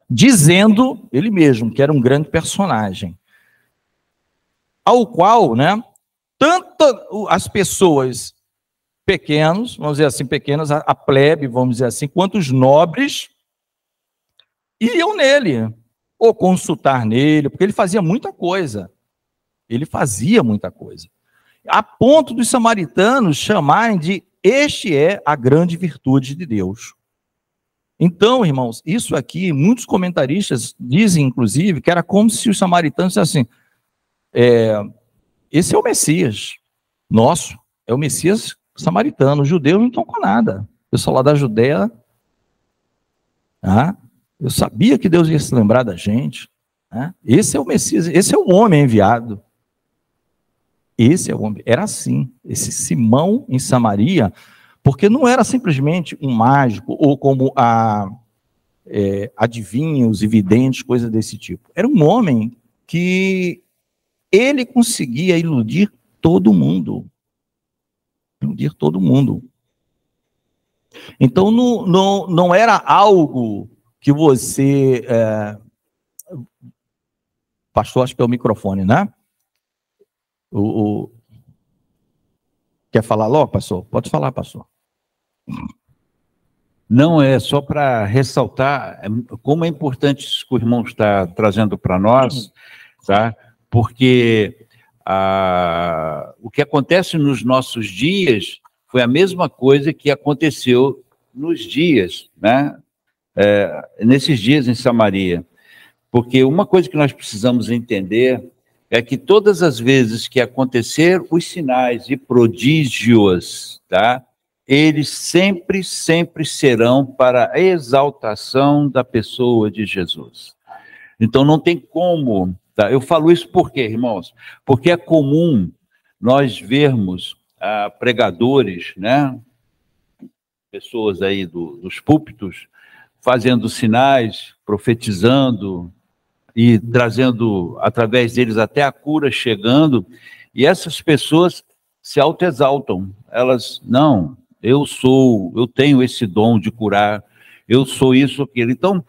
Dizendo, ele mesmo, que era um grande personagem, ao qual, né, tanto as pessoas pequenas, vamos dizer assim, pequenas, a plebe, vamos dizer assim, quanto os nobres, iam nele, ou consultar nele, porque ele fazia muita coisa. Ele fazia muita coisa. A ponto dos samaritanos chamarem de este é a grande virtude de Deus. Então, irmãos, isso aqui, muitos comentaristas dizem, inclusive, que era como se os samaritanos dissessem assim, esse é o Messias nosso, é o Messias samaritano, os judeus não estão com nada. O pessoal lá da Judéia, eu sabia que Deus ia se lembrar da gente. Né? Esse é o Messias, esse é o homem enviado. Esse é o homem. Era assim, esse Simão em Samaria, porque não era simplesmente um mágico, ou como adivinhos e videntes, coisas desse tipo. Era um homem que ele conseguia iludir todo mundo. Iludir todo mundo. Então, não era algo que você... Pastor, acho que é o microfone, né? Quer falar logo, pastor? Pode falar, pastor. Não, é só para ressaltar como é importante isso que o irmão está trazendo para nós, tá? Porque o que acontece nos nossos dias foi a mesma coisa que aconteceu nos dias, né? Nesses dias em Samaria. Porque uma coisa que nós precisamos entender é que todas as vezes que acontecer os sinais e prodígios, tá? Eles sempre serão para a exaltação da pessoa de Jesus. Então não tem como, tá? Eu falo isso por quê, irmãos? Porque é comum nós vermos pregadores, né? Pessoas aí dos púlpitos, fazendo sinais, profetizando e trazendo, através deles, até a cura chegando, e essas pessoas se autoexaltam. Elas, não, eu tenho esse dom de curar, eu sou isso, aquilo. Então,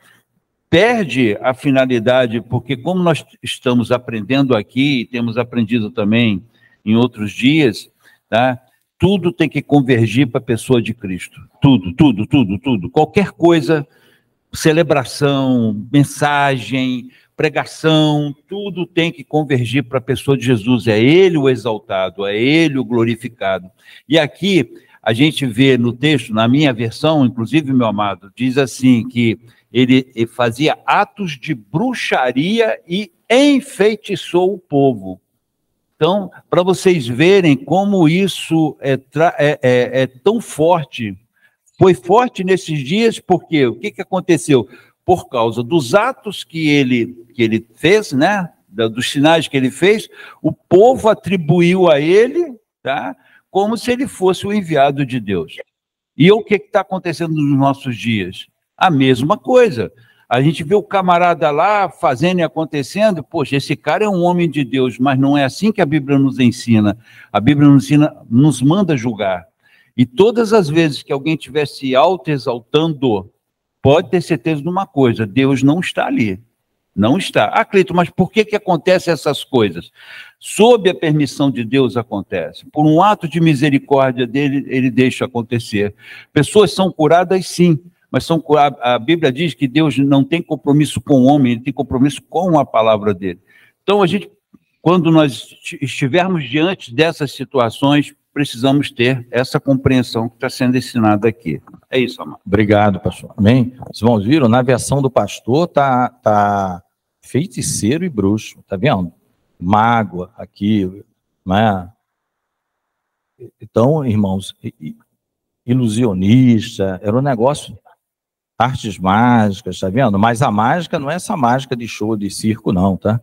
perde a finalidade, porque como nós estamos aprendendo aqui, e temos aprendido também em outros dias, tá? Tudo tem que convergir para a pessoa de Cristo. Tudo. Qualquer coisa, celebração, mensagem, pregação, tudo tem que convergir para a pessoa de Jesus. É Ele o exaltado, é Ele o glorificado. E aqui a gente vê no texto, na minha versão, inclusive, meu amado, diz assim, que ele fazia atos de bruxaria e enfeitiçou o povo. Então, para vocês verem como isso é tão forte, foi forte nesses dias, porque o que aconteceu? Por causa dos atos que ele fez, né, dos sinais que ele fez, o povo atribuiu a ele, tá? Como se ele fosse o enviado de Deus. E o que está acontecendo nos nossos dias? A mesma coisa. A gente vê o camarada lá fazendo e acontecendo, poxa, esse cara é um homem de Deus, mas não é assim que a Bíblia nos ensina. A Bíblia nos manda julgar. E todas as vezes que alguém estiver se auto-exaltando, pode ter certeza de uma coisa, Deus não está ali. Não está. Ah, Cleito, mas por que acontecem essas coisas? Sob a permissão de Deus acontece. Por um ato de misericórdia dele, ele deixa acontecer. Pessoas são curadas, sim, mas a Bíblia diz que Deus não tem compromisso com o homem, ele tem compromisso com a palavra dele. Então, quando nós estivermos diante dessas situações, precisamos ter essa compreensão que está sendo ensinada aqui. É isso, amado. Obrigado, pastor. Amém? Os irmãos viram? Na versão do pastor tá feiticeiro e bruxo, tá vendo? Mágoa aqui, né? Então, irmãos, ilusionista, era um negócio, artes mágicas, tá vendo? Mas a mágica não é essa mágica de show de circo, não, tá?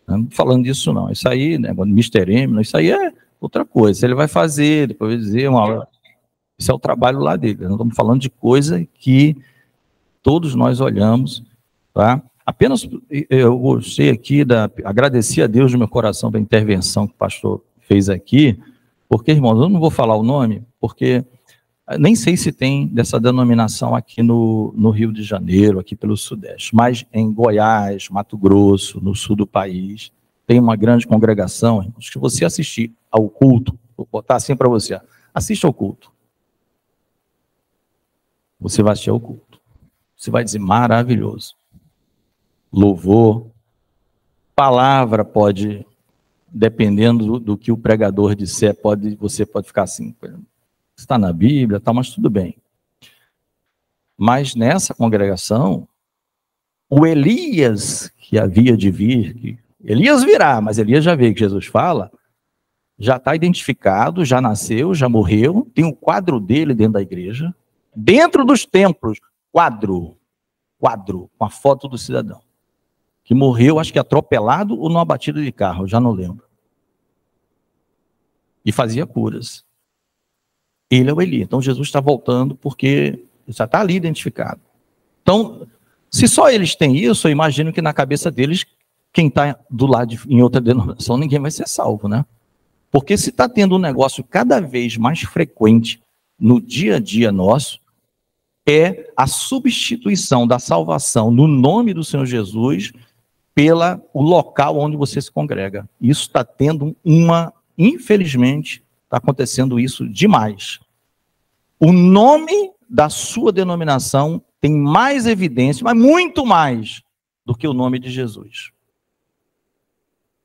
Não tô falando disso, não. Isso aí, né, Mr. M, isso aí é outra coisa. Ele vai fazer, depois vai dizer uma hora. Isso é o trabalho lá dele. Nós estamos falando de coisa que todos nós olhamos, tá? Apenas eu gostei aqui, agradeci a Deus no meu coração pela intervenção que o pastor fez aqui, porque, irmãos, eu não vou falar o nome, porque nem sei se tem dessa denominação aqui no Rio de Janeiro, aqui pelo Sudeste, mas em Goiás, Mato Grosso, no sul do país, tem uma grande congregação, irmãos, que você assistir ao culto, vou botar assim para você, assista ao culto. Você vai assistir ao culto. Você vai dizer, maravilhoso. Louvor, palavra pode, dependendo do que o pregador disser, você pode ficar assim, está na Bíblia, tá, mas tudo bem. Mas nessa congregação, o Elias, que havia de vir, Elias virá, mas Elias já veio, que Jesus fala, já está identificado, já nasceu, já morreu, tem um quadro dele dentro da igreja, dentro dos templos, quadro, com a foto do cidadão, que morreu, acho que atropelado ou numa batida de carro, já não lembro. E fazia curas. Ele é o Eli. Então Jesus está voltando porque já está ali identificado. Então, se só eles têm isso, eu imagino que na cabeça deles, quem está do lado em outra denominação, ninguém vai ser salvo, né? Porque se está tendo um negócio cada vez mais frequente no dia a dia nosso, é a substituição da salvação no nome do Senhor Jesus o local onde você se congrega. Isso está tendo infelizmente, está acontecendo isso demais. O nome da sua denominação tem mais evidência, mas muito mais do que o nome de Jesus.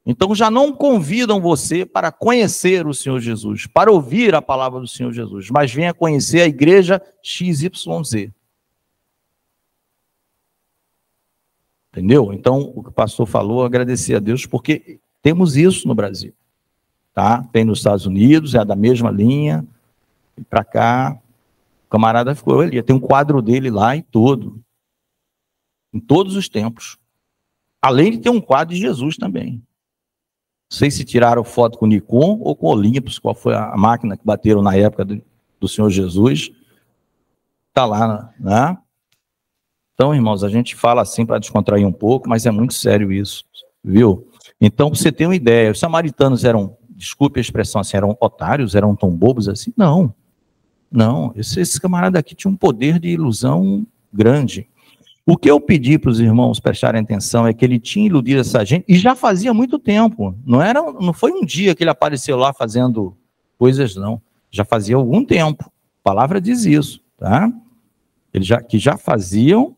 Então já não convidam você para conhecer o Senhor Jesus, para ouvir a palavra do Senhor Jesus, mas venha conhecer a igreja XYZ. Entendeu? Então, o que o pastor falou, agradecer a Deus, porque temos isso no Brasil. Tá? Tem nos Estados Unidos, é da mesma linha, e para cá, o camarada ficou ali, tem um quadro dele lá e todo, em todos os tempos. Além de ter um quadro de Jesus também. Não sei se tiraram foto com o Nikon ou com o Olympus, qual foi a máquina que bateram na época do Senhor Jesus. Está lá, né? Então, irmãos, a gente fala assim para descontrair um pouco, mas é muito sério isso, viu? Então, para você ter uma ideia, os samaritanos eram, desculpe a expressão assim, eram otários, eram tão bobos assim? Não, esse camarada aqui tinha um poder de ilusão grande. O que eu pedi para os irmãos prestarem atenção é que ele tinha iludido essa gente, e já fazia muito tempo, não foi um dia que ele apareceu lá fazendo coisas, não, já fazia algum tempo, a palavra diz isso, tá? Que já faziam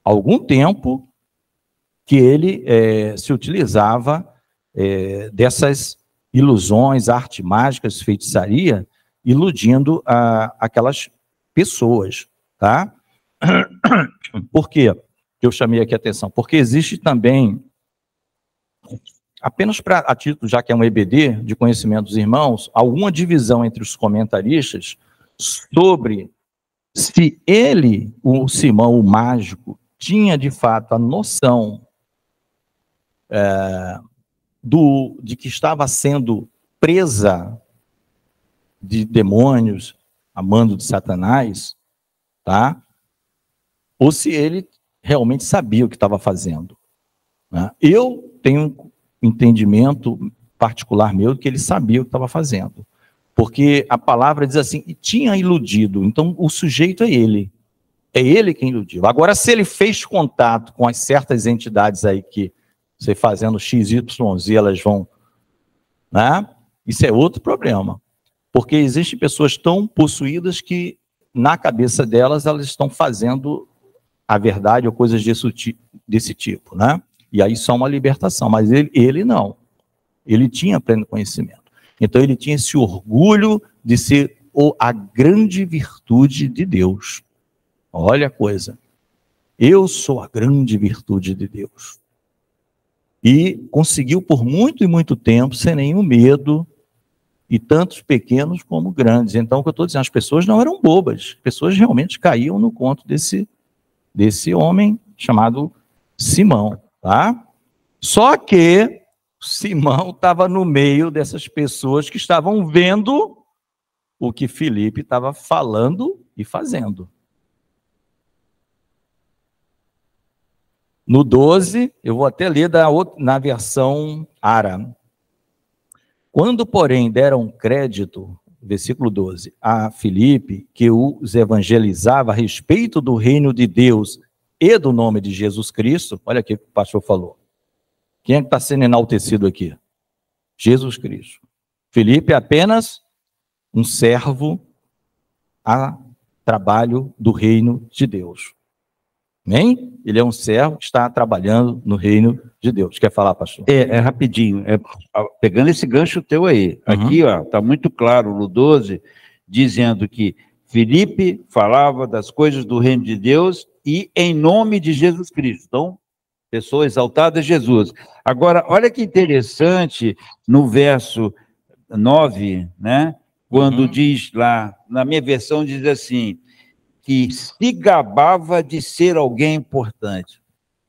algum tempo que ele se utilizava dessas ilusões, arte mágicas, feitiçaria, iludindo aquelas pessoas, tá? Por quê que eu chamei aqui a atenção? Porque existe também, apenas a título, já que é um EBD, de conhecimento dos irmãos, alguma divisão entre os comentaristas sobre se o Simão, o mágico, tinha de fato a noção de que estava sendo presa de demônios, a mando de Satanás, tá? Ou se ele realmente sabia o que estava fazendo, né? Eu tenho um entendimento particular meu que ele sabia o que estava fazendo, porque a palavra diz assim, e tinha iludido, então o sujeito é ele quem iludiu. Agora, se ele fez contato com as certas entidades aí que você fazendo XYZ, elas vão, né? Isso é outro problema, porque existem pessoas tão possuídas que na cabeça delas elas estão fazendo a verdade ou coisas desse tipo, né? E aí só uma libertação, mas ele não. Ele tinha pleno conhecimento. Então ele tinha esse orgulho de ser a grande virtude de Deus. Olha a coisa. Eu sou a grande virtude de Deus. E conseguiu por muito e muito tempo, sem nenhum medo, e tantos pequenos como grandes. Então o que eu estou dizendo, as pessoas não eram bobas, as pessoas realmente caíam no conto desse homem chamado Simão, tá? Só que Simão estava no meio dessas pessoas que estavam vendo o que Filipe estava falando e fazendo. No 12, eu vou até ler na versão Ara. Quando, porém, deram crédito, versículo 12, a Filipe, que os evangelizava a respeito do reino de Deus e do nome de Jesus Cristo, olha aqui o que o pastor falou. Quem é que está sendo enaltecido aqui? Jesus Cristo. Filipe é apenas um servo a trabalho do reino de Deus. Amém? Ele é um servo que está trabalhando no reino de Deus. Quer falar, pastor? Rapidinho. Pegando esse gancho teu aí. Aqui, ó, está muito claro no 12, dizendo que Filipe falava das coisas do reino de Deus e em nome de Jesus Cristo. Então, pessoa exaltada é Jesus. Agora, olha que interessante no verso 9, né? Quando diz lá, na minha versão diz assim, que se gabava de ser alguém importante.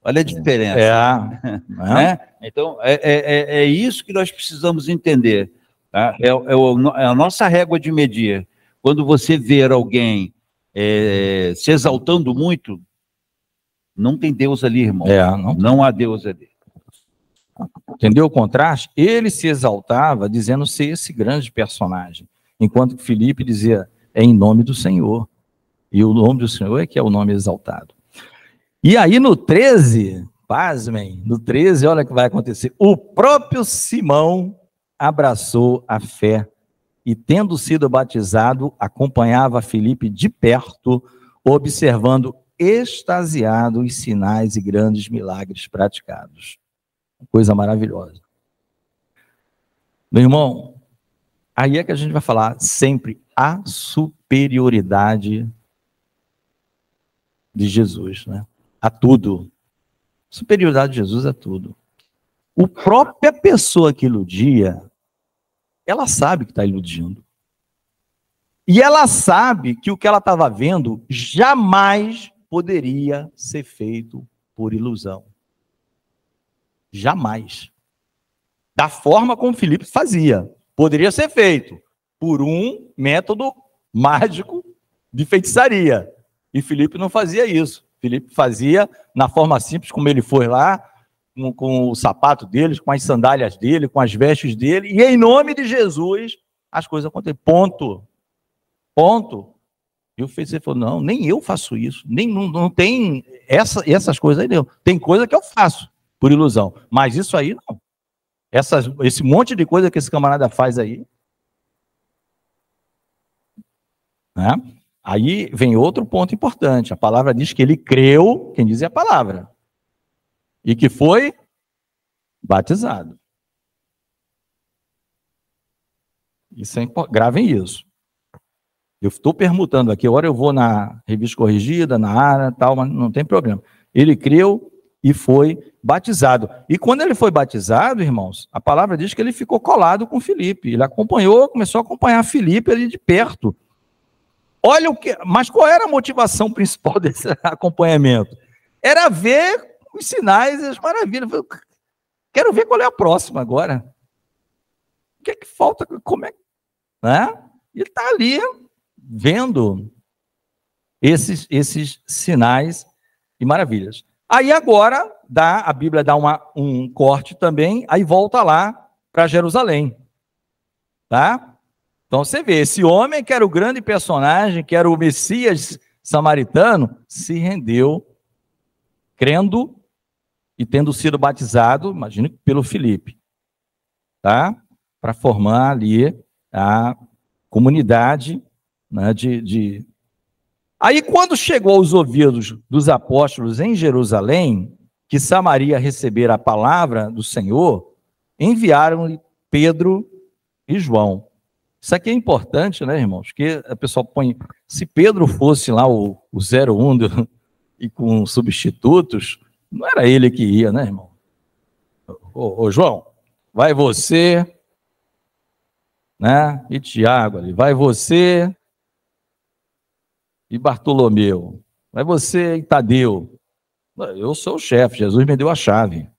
Olha a diferença. Né? Então, é isso que nós precisamos entender. Tá? É a nossa régua de medir. Quando você ver alguém se exaltando muito, não tem Deus ali, irmão. Não há Deus ali. Entendeu o contraste? Ele se exaltava dizendo ser esse grande personagem, enquanto que Filipe dizia, é em nome do Senhor. E o nome do Senhor é que é o nome exaltado. E aí no 13, pasmem, no 13, olha o que vai acontecer. O próprio Simão abraçou a fé e, tendo sido batizado, acompanhava Filipe de perto, observando extasiado os sinais e grandes milagres praticados. Coisa maravilhosa. Meu irmão, aí é que a gente vai falar sempre a superioridade de Jesus, né? A tudo. Superioridade de Jesus a tudo. A própria pessoa que iludia, ela sabe que está iludindo. E ela sabe que o que ela estava vendo jamais poderia ser feito por ilusão. Jamais. Da forma como Filipe fazia. Poderia ser feito por um método mágico de feitiçaria. E Filipe não fazia isso. Filipe fazia na forma simples, como ele foi lá, com o sapato deles, com as sandálias dele, com as vestes dele, e em nome de Jesus, as coisas acontecem. Ponto. Ponto. E o feiticeiro falou, não, nem eu faço isso. Não tem essas coisas aí, não. Tem coisa que eu faço por ilusão, mas isso aí não. Esse monte de coisa que esse camarada faz aí, né? Aí vem outro ponto importante. A palavra diz que ele creu, quem diz é a palavra, e que foi batizado. Isso é gravem isso. Eu estou permutando aqui, agora eu vou na revista corrigida, na ARA, tal, mas não tem problema. Ele creu e foi batizado. E quando ele foi batizado, irmãos, a palavra diz que ele ficou colado com Filipe. Ele começou a acompanhar Filipe ali de perto. Olha mas qual era a motivação principal desse acompanhamento? Era ver os sinais e as maravilhas. Quero ver qual é a próxima agora. O que é que falta? Como é? Né? Ele está ali vendo esses sinais e maravilhas. Aí agora, a Bíblia dá um corte também, aí volta lá para Jerusalém. Tá? Então você vê, esse homem que era o grande personagem, que era o Messias samaritano, se rendeu, crendo e tendo sido batizado, imagino que pelo Filipe, tá? Para formar ali a comunidade, né, Aí, quando chegou aos ouvidos dos apóstolos em Jerusalém, que Samaria recebera a palavra do Senhor, enviaram-lhe Pedro e João. Isso aqui é importante, né, irmãos? Que a pessoa põe... Se Pedro fosse lá o 01 e com substitutos, não era ele que ia, né, irmão? Ô João, vai você, né? E Tiago ali, vai você... e Bartolomeu, vai você e Tadeu. Eu sou o chefe, Jesus me deu a chave.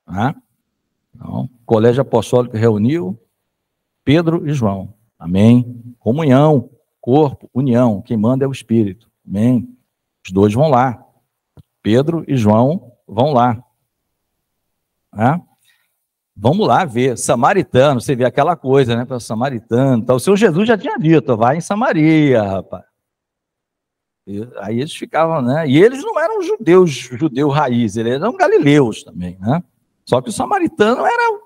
Então, o colégio apostólico reuniu Pedro e João. Amém? Comunhão, corpo, união. Quem manda é o Espírito. Amém? Os dois vão lá. Pedro e João vão lá. Vamos lá ver, samaritano, você vê aquela coisa, né, para o samaritano, então, o Senhor Jesus já tinha dito, vai em Samaria, rapaz. Aí eles ficavam, né, e eles não eram judeu raiz, eles eram galileus também, né, só que o samaritano era,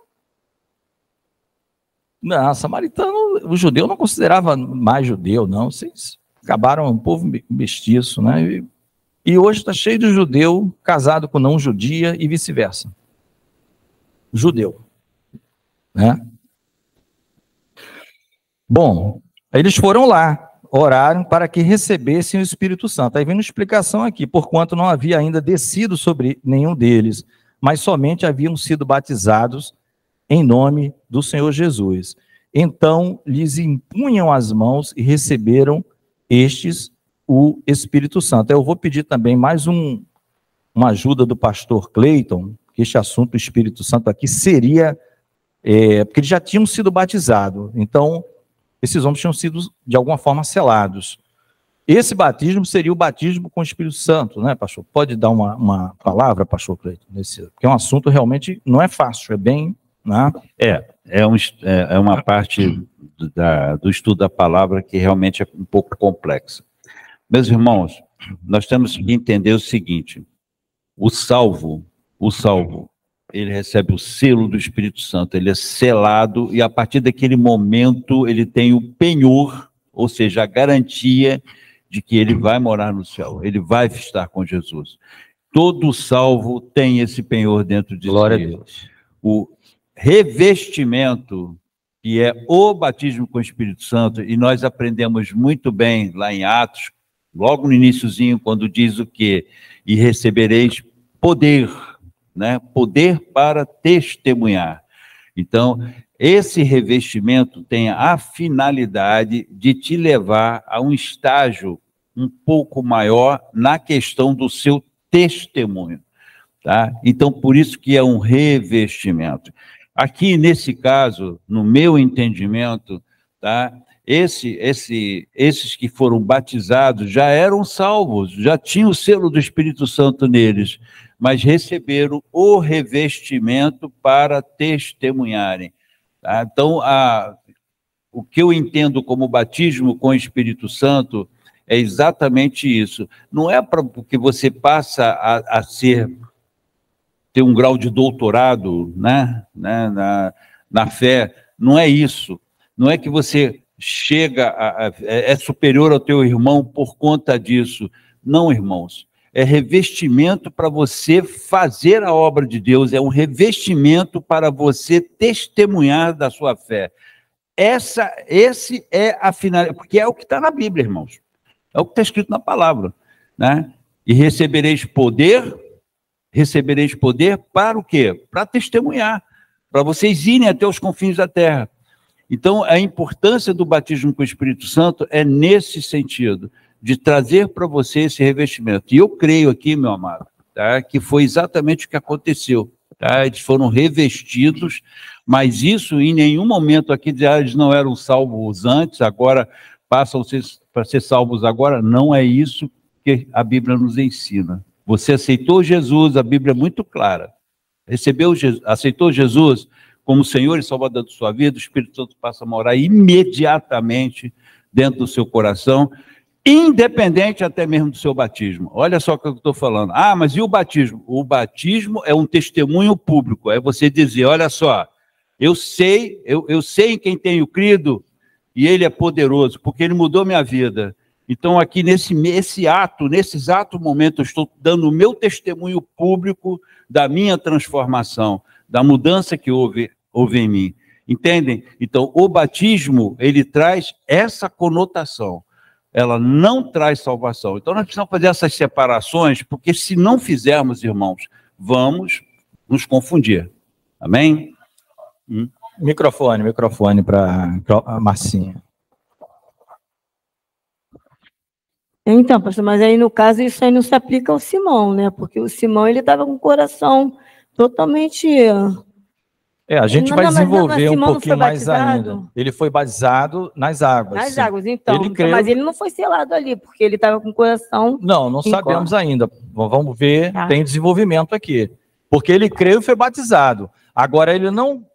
não, samaritano, o judeu não considerava mais judeu, não, vocês acabaram um povo mestiço, né, e hoje está cheio de judeu casado com não judia e vice-versa. Judeu, né? Bom, eles foram lá, oraram para que recebessem o Espírito Santo. Aí vem uma explicação aqui, porquanto não havia ainda descido sobre nenhum deles, mas somente haviam sido batizados em nome do Senhor Jesus. Então lhes impunham as mãos e receberam estes o Espírito Santo. Eu vou pedir também mais uma ajuda do pastor Cleiton, que este assunto do Espírito Santo aqui seria, porque eles já tinham sido batizados, então esses homens tinham sido de alguma forma selados. Esse batismo seria o batismo com o Espírito Santo, né, pastor? Pode dar uma palavra, pastor Cleiton, porque é um assunto realmente não é fácil, é bem... Né? É uma parte do estudo da palavra que realmente é um pouco complexa. Meus irmãos, nós temos que entender o seguinte, o salvo, ele recebe o selo do Espírito Santo, ele é selado e a partir daquele momento ele tem o penhor, ou seja, a garantia de que ele vai morar no céu, ele vai estar com Jesus. Todo salvo tem esse penhor dentro de si. Glória a Deus. O revestimento, que é o batismo com o Espírito Santo, e nós aprendemos muito bem lá em Atos, logo no iniciozinho, quando diz o quê? E recebereis poder, né? Poder para testemunhar. Então, esse revestimento tem a finalidade de te levar a um estágio um pouco maior na questão do seu testemunho, tá? Então, por isso que é um revestimento. Aqui, nesse caso, no meu entendimento, tá? Esses que foram batizados já eram salvos, já tinham o selo do Espírito Santo neles, mas receberam o revestimento para testemunharem. Tá? Então, o que eu entendo como batismo com o Espírito Santo é exatamente isso. Não é porque você passa a ter um grau de doutorado, né, na fé, não é isso. Não é que você é superior ao teu irmão por conta disso. Não, irmãos. É revestimento para você fazer a obra de Deus, é um revestimento para você testemunhar da sua fé. Esse é a finalidade, porque é o que está na Bíblia, irmãos. É o que está escrito na palavra, né? E recebereis poder para o quê? Para testemunhar, para vocês irem até os confins da terra. Então, a importância do batismo com o Espírito Santo é nesse sentido, de trazer para você esse revestimento. E eu creio aqui, meu amado, tá? Que foi exatamente o que aconteceu. Tá? Eles foram revestidos, mas isso em nenhum momento aqui eles não eram salvos antes, agora passam para ser salvos agora. Não é isso que a Bíblia nos ensina. Você aceitou Jesus, a Bíblia é muito clara. Aceitou Jesus como Senhor e Salvador da sua vida, o Espírito Santo passa a morar imediatamente dentro do seu coração, independente até mesmo do seu batismo. Olha só o que eu estou falando. Ah, mas e o batismo? O batismo é um testemunho público, é você dizer, olha só, eu sei em quem tenho crido e ele é poderoso, porque ele mudou minha vida. Então aqui nesse exato momento eu estou dando o meu testemunho público da minha transformação, da mudança que houve em mim. Entendem? Então o batismo, ele traz essa conotação. Ela não traz salvação. Então, nós precisamos fazer essas separações, porque se não fizermos, irmãos, vamos nos confundir. Amém? Microfone para a Marcinha. Então, pastor, mas aí no caso isso aí não se aplica ao Simão, né? Porque o Simão, ele estava com o coração totalmente... A gente vai desenvolver um pouquinho mais ainda. Ele foi batizado nas águas. Nas águas, então. Mas ele não foi selado ali, porque ele estava com o coração... Não sabemos ainda. Vamos ver, tem desenvolvimento aqui. Porque ele creu e foi batizado. Agora, ele não,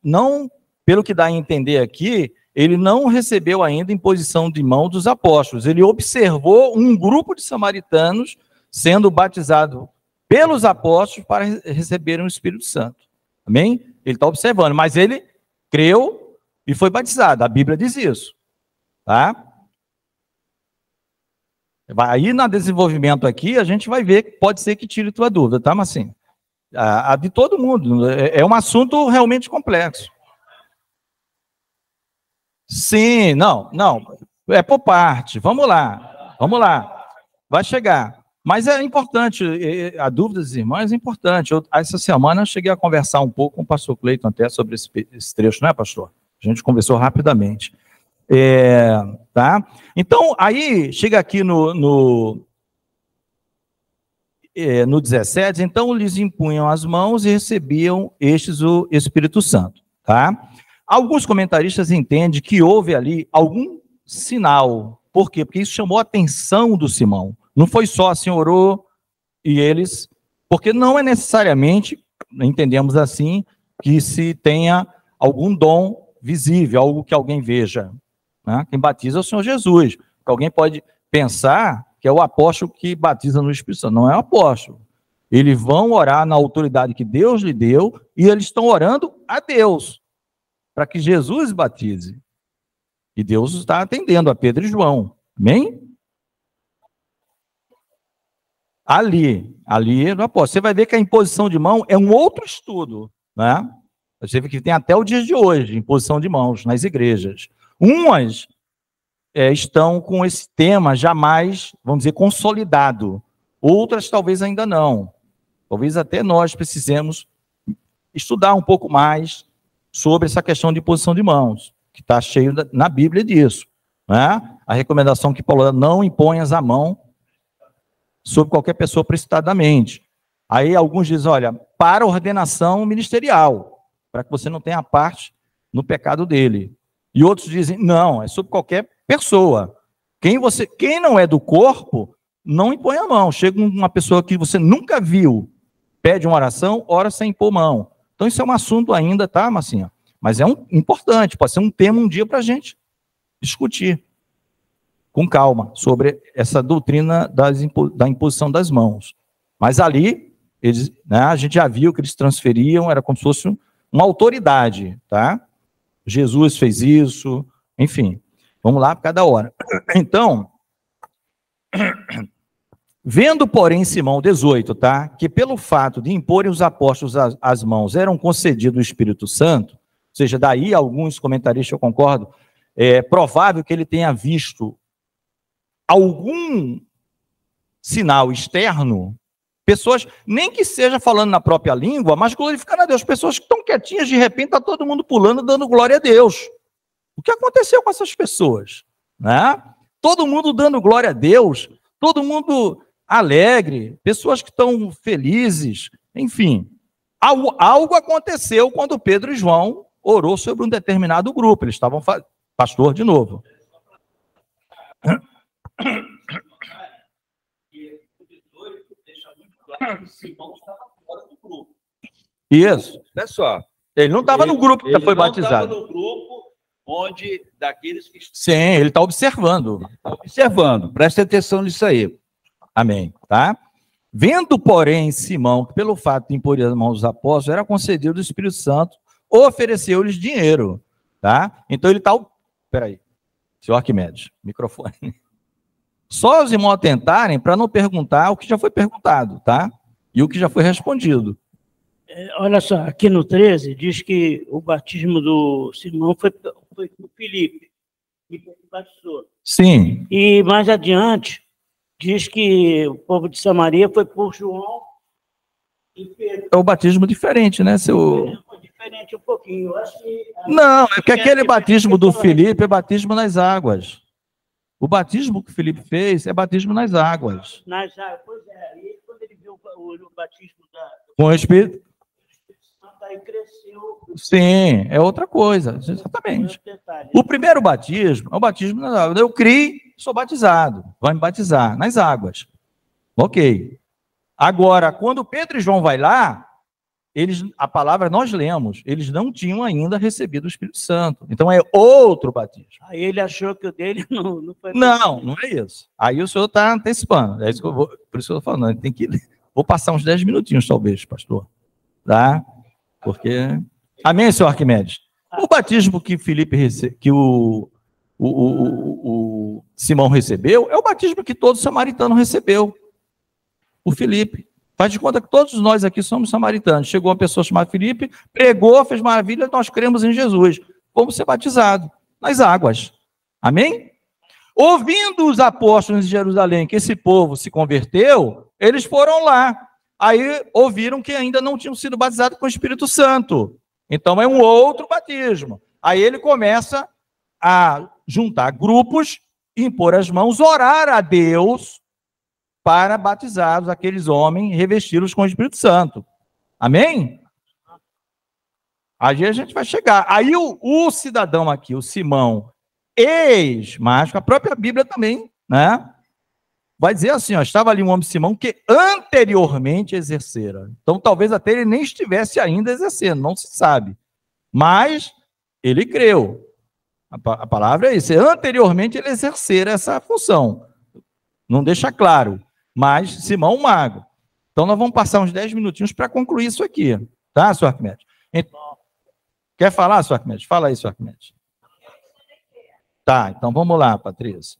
pelo que dá a entender aqui, ele não recebeu ainda imposição de mão dos apóstolos. Ele observou um grupo de samaritanos sendo batizado pelos apóstolos para receberem o Espírito Santo. Amém? Ele está observando, mas ele creu e foi batizado. A Bíblia diz isso. Tá? Aí, no desenvolvimento aqui, a gente vai ver que pode ser que tire tua dúvida, tá, Marcinho? A de todo mundo. É um assunto realmente complexo. Sim, não. É por parte. Vamos lá. Vai chegar. Mas é importante, a dúvida dos irmãos é importante. Essa semana eu cheguei a conversar um pouco com o pastor Cleiton até sobre esse trecho, né, pastor? A gente conversou rapidamente. Tá? Então, aí, chega aqui no 17, então lhes impunham as mãos e recebiam estes o Espírito Santo. Tá? Alguns comentaristas entendem que houve ali algum sinal. Por quê? Porque isso chamou a atenção do Simão. Não foi só assim, orou e eles... Porque não é necessariamente, entendemos assim, que se tenha algum dom visível, algo que alguém veja. Né? Quem batiza é o Senhor Jesus. Alguém pode pensar que é o apóstolo que batiza no Espírito Santo. Não é o apóstolo. Eles vão orar na autoridade que Deus lhe deu e eles estão orando a Deus para que Jesus batize. E Deus está atendendo a Pedro e João. Amém? Ali no apóstolo. Você vai ver que a imposição de mão é um outro estudo, né? Você vê que tem até o dia de hoje, imposição de mãos nas igrejas. Umas estão com esse tema já mais, vamos dizer, consolidado. Outras talvez ainda não. Talvez até nós precisemos estudar um pouco mais sobre essa questão de imposição de mãos, que está cheio na Bíblia disso. Né? A recomendação que Paulo dá, não imponhas a mão sobre qualquer pessoa precipitadamente. Aí alguns dizem, olha, para ordenação ministerial, para que você não tenha parte no pecado dele. E outros dizem, não, é sobre qualquer pessoa. Quem não é do corpo, não impõe a mão. Chega uma pessoa que você nunca viu, pede uma oração, ora sem impor mão. Então isso é um assunto ainda, tá, Marcinha? Mas é importante, pode ser um tema um dia para a gente discutir com calma sobre essa doutrina da imposição das mãos. Mas ali, a gente já viu que eles transferiam, era como se fosse uma autoridade, tá? Jesus fez isso, enfim. Vamos lá, por cada hora. Então, vendo, porém, Simão, 18, tá? Que pelo fato de imporem os apóstolos as mãos, eram concedido o Espírito Santo, ou seja, daí alguns comentaristas, eu concordo, é provável que ele tenha visto algum sinal externo, pessoas, nem que seja falando na própria língua, mas glorificando a Deus, pessoas que estão quietinhas, de repente está todo mundo pulando, dando glória a Deus. O que aconteceu com essas pessoas? Né? Todo mundo dando glória a Deus, todo mundo alegre, pessoas que estão felizes, enfim. Algo aconteceu quando Pedro e João orou sobre um determinado grupo. Eles estavam... Pastor, de novo. Isso. Olha só. Ele não estava no grupo que foi batizado. Ele não estava no grupo onde daqueles que... Sim, ele está observando. Observando. Presta atenção nisso aí. Amém. Tá? Vendo, porém, Simão, que pelo fato de impor as mãos dos apóstolos, era concedido o Espírito Santo, ofereceu-lhes dinheiro. Tá? Então ele está... Peraí. Senhor Arquimedes, microfone. Só os irmãos atentarem para não perguntar o que já foi perguntado, tá? E o que já foi respondido. Olha só, aqui no 13 diz que o batismo do Simão foi com Filipe, que batizou. Sim. E mais adiante, diz que o povo de Samaria foi por João e Pedro. É o batismo diferente, né? Foi diferente um pouquinho. Eu acho que... Não, é porque aquele batismo do Filipe é batismo nas águas. O batismo que o Filipe fez é batismo nas águas. Nas águas, pois é. E quando ele viu o batismo Com o Espírito... aí cresceu. Sim, é outra coisa, exatamente. O primeiro batismo é o batismo nas águas. Eu criei, sou batizado, vai me batizar nas águas. Ok. Agora, quando Pedro e João vai lá, a palavra nós lemos, eles não tinham ainda recebido o Espírito Santo. Então é outro batismo. Aí ele achou que o dele não foi. Não é isso. Aí o senhor está antecipando. É isso que eu vou, por isso que eu estou falando. Tem que, vou passar uns 10 minutinhos, talvez, pastor. Tá? Porque... Amém, senhor Arquimedes? O batismo que que o Simão recebeu é o batismo que todo samaritano recebeu. O Filipe. Faz de conta que todos nós aqui somos samaritanos. Chegou uma pessoa chamada Filipe, pregou, fez maravilha, nós cremos em Jesus. Vamos ser batizados nas águas. Amém? Ouvindo os apóstolos de Jerusalém que esse povo se converteu, eles foram lá. Aí ouviram que ainda não tinham sido batizados com o Espírito Santo. Então é um outro batismo. Aí ele começa a juntar grupos, impor as mãos, orar a Deus para batizá-los, aqueles homens, revesti-los com o Espírito Santo. Amém? Aí a gente vai chegar. Aí o cidadão aqui, o Simão, ex-mágico, a própria Bíblia também, né? Vai dizer assim, ó, estava ali um homem Simão que anteriormente exercera. Então, talvez até ele nem estivesse ainda exercendo, não se sabe. Mas ele creu. A palavra é isso. Anteriormente ele exercera essa função. Não deixa claro. Mas Simão, mago. Então, nós vamos passar uns 10 minutinhos para concluir isso aqui. Tá, senhor Arquimedes? Então, quer falar, senhor Arquimedes? Fala aí, senhor Arquimedes. Tá, então vamos lá, Patrícia.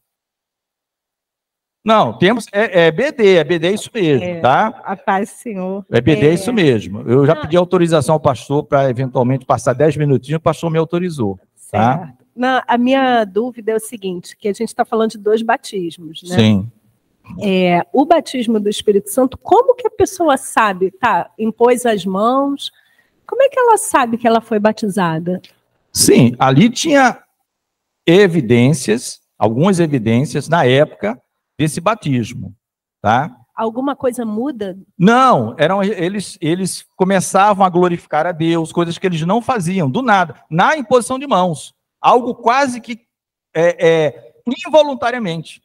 Não, temos, é BD é isso mesmo, tá? A paz, senhor. É BD, é isso mesmo. Eu já pedi autorização ao pastor para eventualmente passar 10 minutinhos, o pastor me autorizou, tá? Certo. Não, a minha dúvida é o seguinte, que a gente está falando de 2 batismos, né? Sim. O batismo do Espírito Santo, como que a pessoa sabe, tá? Impôs as mãos, como é que ela sabe que ela foi batizada? Sim, ali tinha evidências, algumas evidências na época desse batismo, tá? Alguma coisa muda? Não, eles começavam a glorificar a Deus, coisas que eles não faziam, do nada, na imposição de mãos, algo quase que involuntariamente.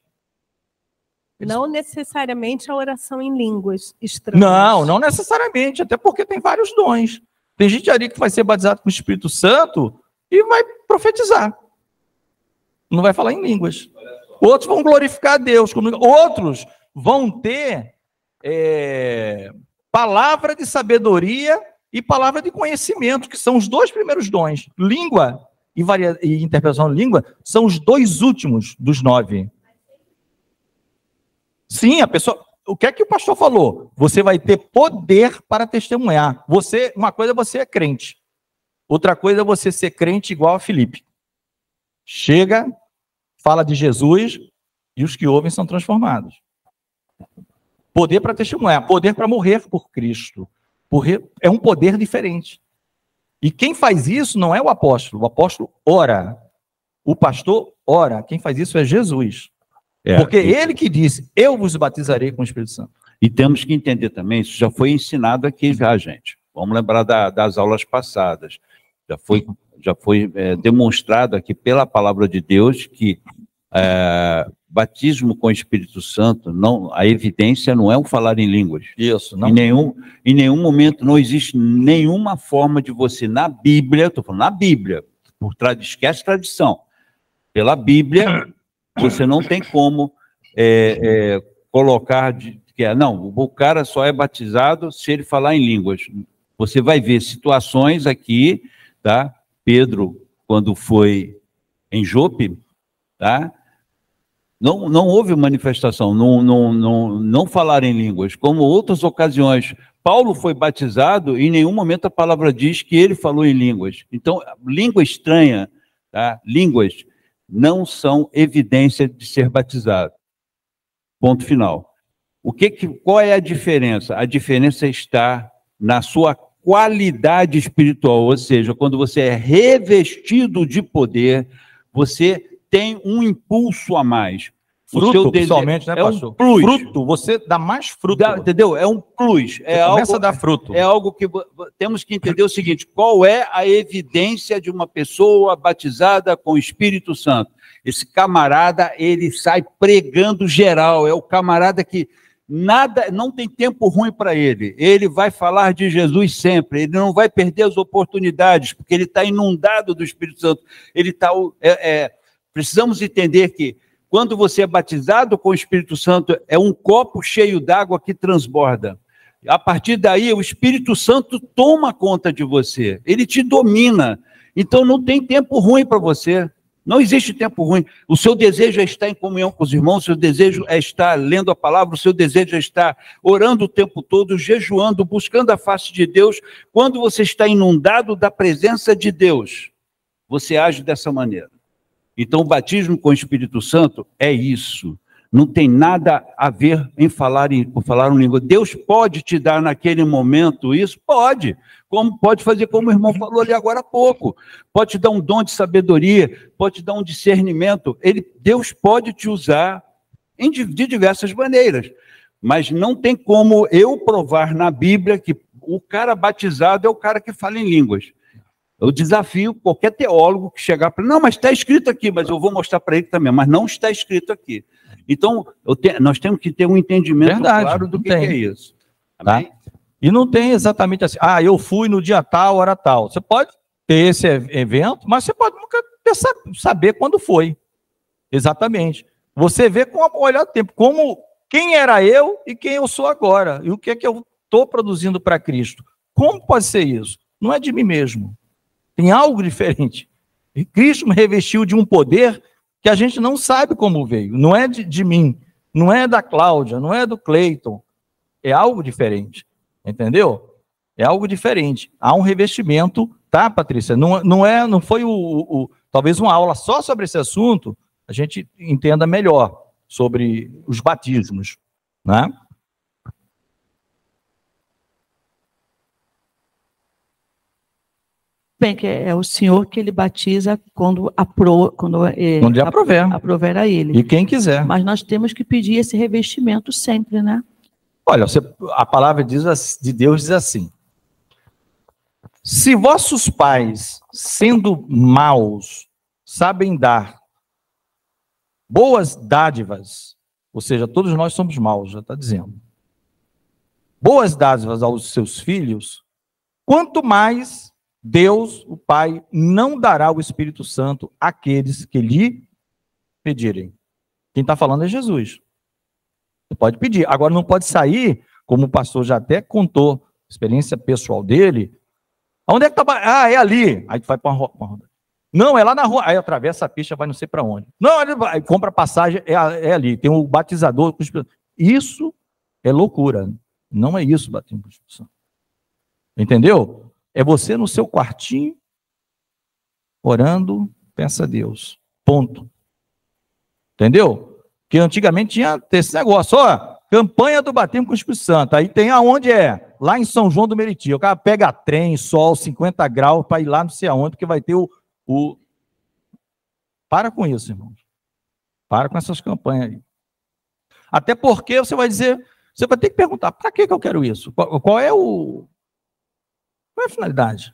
Não necessariamente a oração em línguas estranhas. Não necessariamente, até porque tem vários dons. Tem gente ali que vai ser batizado com o Espírito Santo e vai profetizar. Não vai falar em línguas. Outros vão glorificar a Deus. Outros vão ter palavra de sabedoria e palavra de conhecimento, que são os 2 primeiros dons. Língua e interpretação de língua são os 2 últimos dos 9. Sim, a pessoa... O que é que o pastor falou? Você vai ter poder para testemunhar. Uma coisa é você é crente. Outra coisa é você ser crente igual a Filipe. Chega, fala de Jesus e os que ouvem são transformados. Poder para testemunhar, poder para morrer por Cristo. É um poder diferente. E quem faz isso não é o apóstolo ora. O pastor ora. Quem faz isso é Jesus. Porque ele que disse, eu vos batizarei com o Espírito Santo. E temos que entender também, isso já foi ensinado aqui já, gente. Vamos lembrar das aulas passadas. Já foi demonstrado aqui pela palavra de Deus que batismo com o Espírito Santo, a evidência não é um falar em línguas. Isso. Não. Em nenhum momento não existe nenhuma forma de você, na Bíblia, estou falando na Bíblia, esquece tradição. Pela Bíblia, você não tem como colocar não, o cara só é batizado se ele falar em línguas. Você vai ver situações aqui, tá? Pedro, quando foi em Jope, tá? Não houve manifestação, não falar em línguas, como outras ocasiões. Paulo foi batizado e em nenhum momento a palavra diz que ele falou em línguas. Então, língua estranha, tá? Línguas não são evidência de ser batizado. Ponto final. Qual é a diferença? A diferença está na sua qualidade espiritual, ou seja, quando você é revestido de poder, você tem um impulso a mais. Fruto, principalmente, né, pastor? Um plus. Fruto, você dá mais fruto. Entendeu? É um plus. Começa a dar fruto. É algo que temos que entender o seguinte, qual é a evidência de uma pessoa batizada com o Espírito Santo? Esse camarada, ele sai pregando geral, é o camarada que não tem tempo ruim para ele. Ele vai falar de Jesus sempre, ele não vai perder as oportunidades, porque ele está inundado do Espírito Santo. Precisamos entender que quando você é batizado com o Espírito Santo, é um copo cheio d'água que transborda. A partir daí, o Espírito Santo toma conta de você, ele te domina. Então não tem tempo ruim para você. Não existe tempo ruim. O seu desejo é estar em comunhão com os irmãos, o seu desejo é estar lendo a palavra, o seu desejo é estar orando o tempo todo, jejuando, buscando a face de Deus. Quando você está inundado da presença de Deus, você age dessa maneira. Então, o batismo com o Espírito Santo é isso. Não tem nada a ver em falar uma língua. Deus pode te dar naquele momento isso? Pode. Pode fazer como o irmão falou ali agora há pouco. Pode te dar um dom de sabedoria, pode te dar um discernimento. Deus pode te usar de diversas maneiras. Mas não tem como eu provar na Bíblia que o cara batizado é o cara que fala em línguas. Eu desafio qualquer teólogo que chegar para não, mas está escrito aqui, mas eu vou mostrar para ele também, mas não está escrito aqui. Então, nós temos que ter um entendimento claro do que é isso. Tá? E não tem exatamente assim, eu fui no dia tal, hora tal. Você pode ter esse evento, mas você pode nunca saber quando foi. Exatamente. Você vê com o olhar do tempo, quem era eu e quem eu sou agora, e o que é que eu estou produzindo para Cristo. Como pode ser isso? Não é de mim mesmo. Tem algo diferente. E Cristo me revestiu de um poder que a gente não sabe como veio. Não é de mim, não é da Cláudia, não é do Cleiton. É algo diferente. Entendeu? É algo diferente. Há um revestimento, tá, Patrícia? Não foi talvez uma aula só sobre esse assunto, a gente entenda melhor sobre os batismos, né? Bem, que é o Senhor que ele batiza quando ele aprover a ele. E quem quiser. Mas nós temos que pedir esse revestimento sempre, né? Olha, a palavra de Deus diz assim: se vossos pais, sendo maus, sabem dar boas dádivas, ou seja, todos nós somos maus, já está dizendo, boas dádivas aos seus filhos, quanto mais Deus, o Pai, não dará o Espírito Santo àqueles que lhe pedirem. Quem está falando é Jesus. Você pode pedir. Agora não pode sair, como o pastor já até contou, experiência pessoal dele. Onde é que está? É ali. Aí tu vai para uma rua. Não, é lá na rua. Aí atravessa a pista, vai não sei para onde. Não, ele vai, compra passagem, é ali. Tem o batizador com o Espírito Santo. Isso é loucura. Não é isso, batismo com o Espírito Santo. Entendeu? É você no seu quartinho, orando, peça a Deus. Ponto. Entendeu? Porque antigamente tinha esse negócio, campanha do batismo com o Espírito Santo. Aí tem aonde é? Lá em São João do Meriti. O cara pega trem, sol, 50 graus, para ir lá não sei aonde, porque vai ter Para com isso, irmãos. Para com essas campanhas aí. Até porque você vai dizer, você vai ter que perguntar, para que eu quero isso? Qual é a finalidade?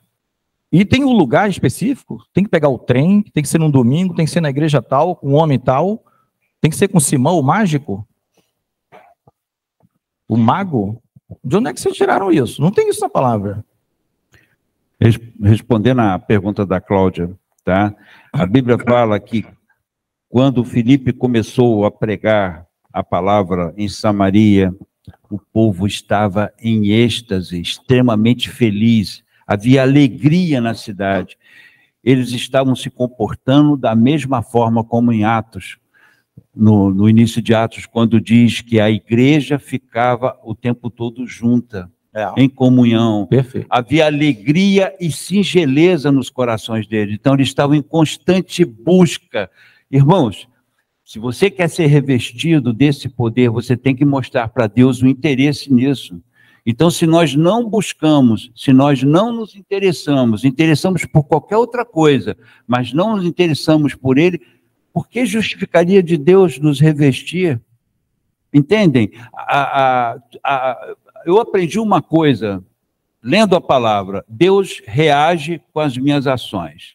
E tem um lugar específico, tem que pegar o trem, tem que ser num domingo, tem que ser na igreja tal, com um homem tal, tem que ser com Simão, o mágico? O mago? De onde é que vocês tiraram isso? Não tem isso na palavra. Respondendo à pergunta da Cláudia, tá? A Bíblia fala que quando Filipe começou a pregar a palavra em Samaria, o povo estava em êxtase, extremamente feliz, havia alegria na cidade. Eles estavam se comportando da mesma forma como em Atos, no início de Atos, quando diz que a igreja ficava o tempo todo junta, em comunhão. Perfeito. Havia alegria e singeleza nos corações deles. Então, eles estavam em constante busca. Irmãos, se você quer ser revestido desse poder, você tem que mostrar para Deus o interesse nisso. Então, se nós não buscamos, se nós não nos interessamos por qualquer outra coisa, mas não nos interessamos por Ele, por que justificaria de Deus nos revestir? Entendem? Eu aprendi uma coisa, lendo a palavra, Deus reage com as minhas ações.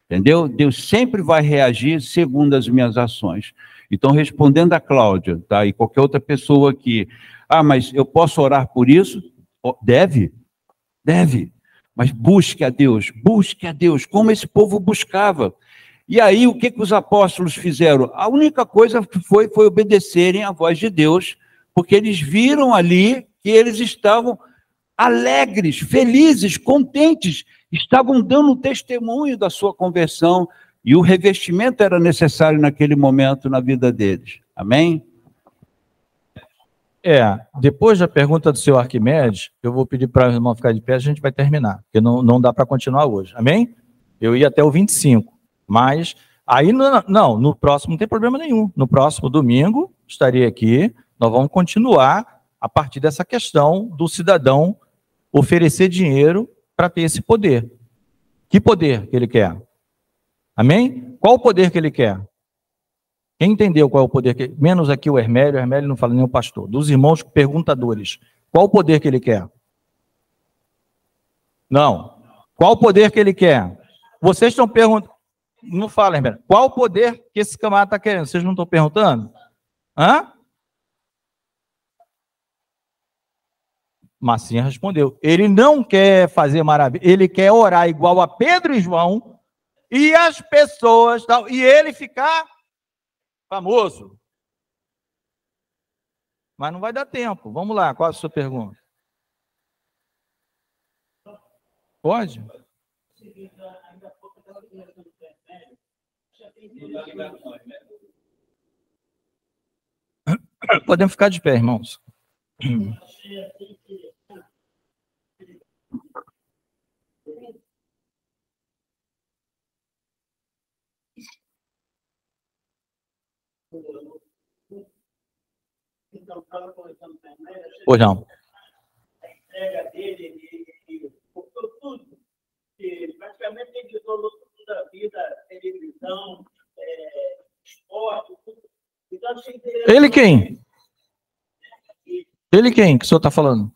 Entendeu? Deus sempre vai reagir segundo as minhas ações. Então, respondendo a Cláudia, tá? E qualquer outra pessoa aqui, mas eu posso orar por isso? Deve, mas busque a Deus, como esse povo buscava. E aí, o que os apóstolos fizeram? A única coisa que foi obedecerem à voz de Deus, porque eles viram ali que eles estavam alegres, felizes, contentes, estavam dando testemunho da sua conversão, e o revestimento era necessário naquele momento na vida deles. Amém? Depois da pergunta do senhor Arquimedes, eu vou pedir para o irmão ficar de pé, a gente vai terminar, porque não dá para continuar hoje. Amém? Eu ia até o 25, mas aí no próximo não tem problema nenhum. No próximo domingo, estarei aqui, nós vamos continuar a partir dessa questão do cidadão oferecer dinheiro para ter esse poder. Que poder que ele quer? Amém? Qual o poder que ele quer? Quem entendeu qual é o poder que... Menos aqui o Hermélio não fala nem o pastor. Dos irmãos perguntadores. Qual o poder que ele quer? Não. Qual o poder que ele quer? Vocês estão perguntando... Não fala, Hermélio. Qual o poder que esse camarada está querendo? Vocês não estão perguntando? Hã? Massinha respondeu. Ele não quer fazer maravilha. Ele quer orar igual a Pedro e João e as pessoas... E ele ficar... famoso. Mas não vai dar tempo. Vamos lá, qual é a sua pergunta? Pode? Podemos ficar de pé, irmãos. Pois não. A entrega dele, ele comprou tudo. Praticamente ele isolou tudo da vida, televisão, esporte, tudo. Então, ele quem? Ele quem que o senhor está falando?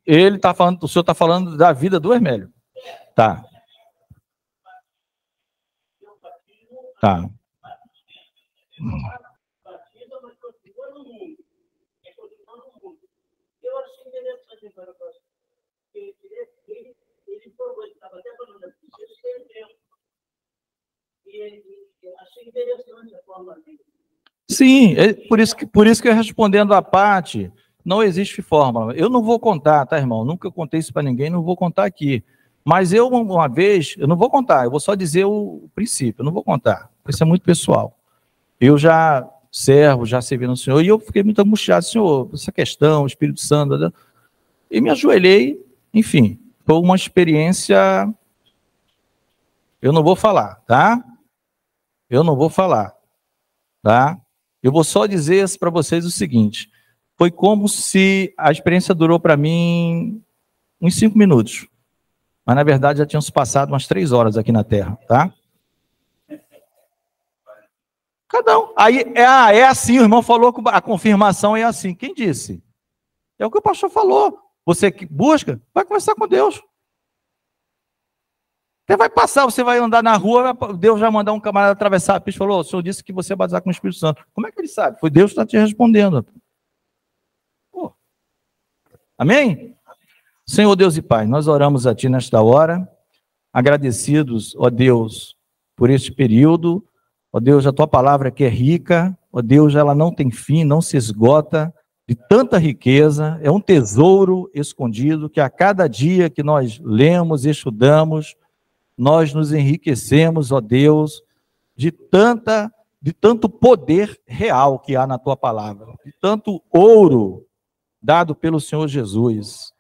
Ele está falando, o senhor está falando da vida do Hermélio. Tá. Tá. Eu achei interessante agora, porque ele provou, ele estava até falando assim, isso tem tempo. E achei interessante a forma dele. Sim, por isso que eu respondendo a parte, não existe fórmula. Eu não vou contar, tá, irmão? Nunca contei isso para ninguém, não vou contar aqui. Mas eu, uma vez, eu não vou contar, eu vou só dizer o princípio, eu não vou contar. Isso é muito pessoal. Eu já servi no Senhor, e eu fiquei muito angustiado, Senhor, essa questão, o Espírito Santo, e me ajoelhei, enfim, foi uma experiência, eu não vou falar, tá? Eu não vou falar, tá? Eu vou só dizer para vocês o seguinte, foi como se a experiência durou para mim uns 5 minutos, mas na verdade já tinham se passado umas 3 horas aqui na Terra, tá? Cada um. Aí, é assim, o irmão falou que a confirmação é assim. Quem disse? É o que o pastor falou. Você que busca, vai conversar com Deus. Você vai passar, você vai andar na rua, Deus vai mandar um camarada atravessar a pista e falou, o senhor disse que você ia batizar com o Espírito Santo. Como é que ele sabe? Foi Deus que está te respondendo. Pô. Amém? Senhor Deus e Pai, nós oramos a Ti nesta hora, agradecidos, ó Deus, por este período, ó Deus, a Tua palavra que é rica, ó Deus, ela não tem fim, não se esgota, de tanta riqueza, é um tesouro escondido, que a cada dia que nós lemos e estudamos, nós nos enriquecemos, ó Deus, de tanto poder real que há na Tua palavra, de tanto ouro dado pelo Senhor Jesus.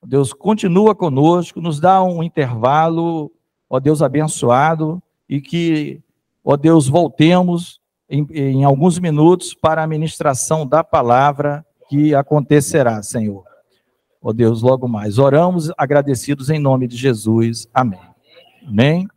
Deus, continua conosco, nos dá um intervalo, ó Deus abençoado, e que, ó Deus, voltemos em alguns minutos para a ministração da palavra que acontecerá, Senhor. Ó Deus, logo mais. Oramos agradecidos em nome de Jesus. Amém. Amém.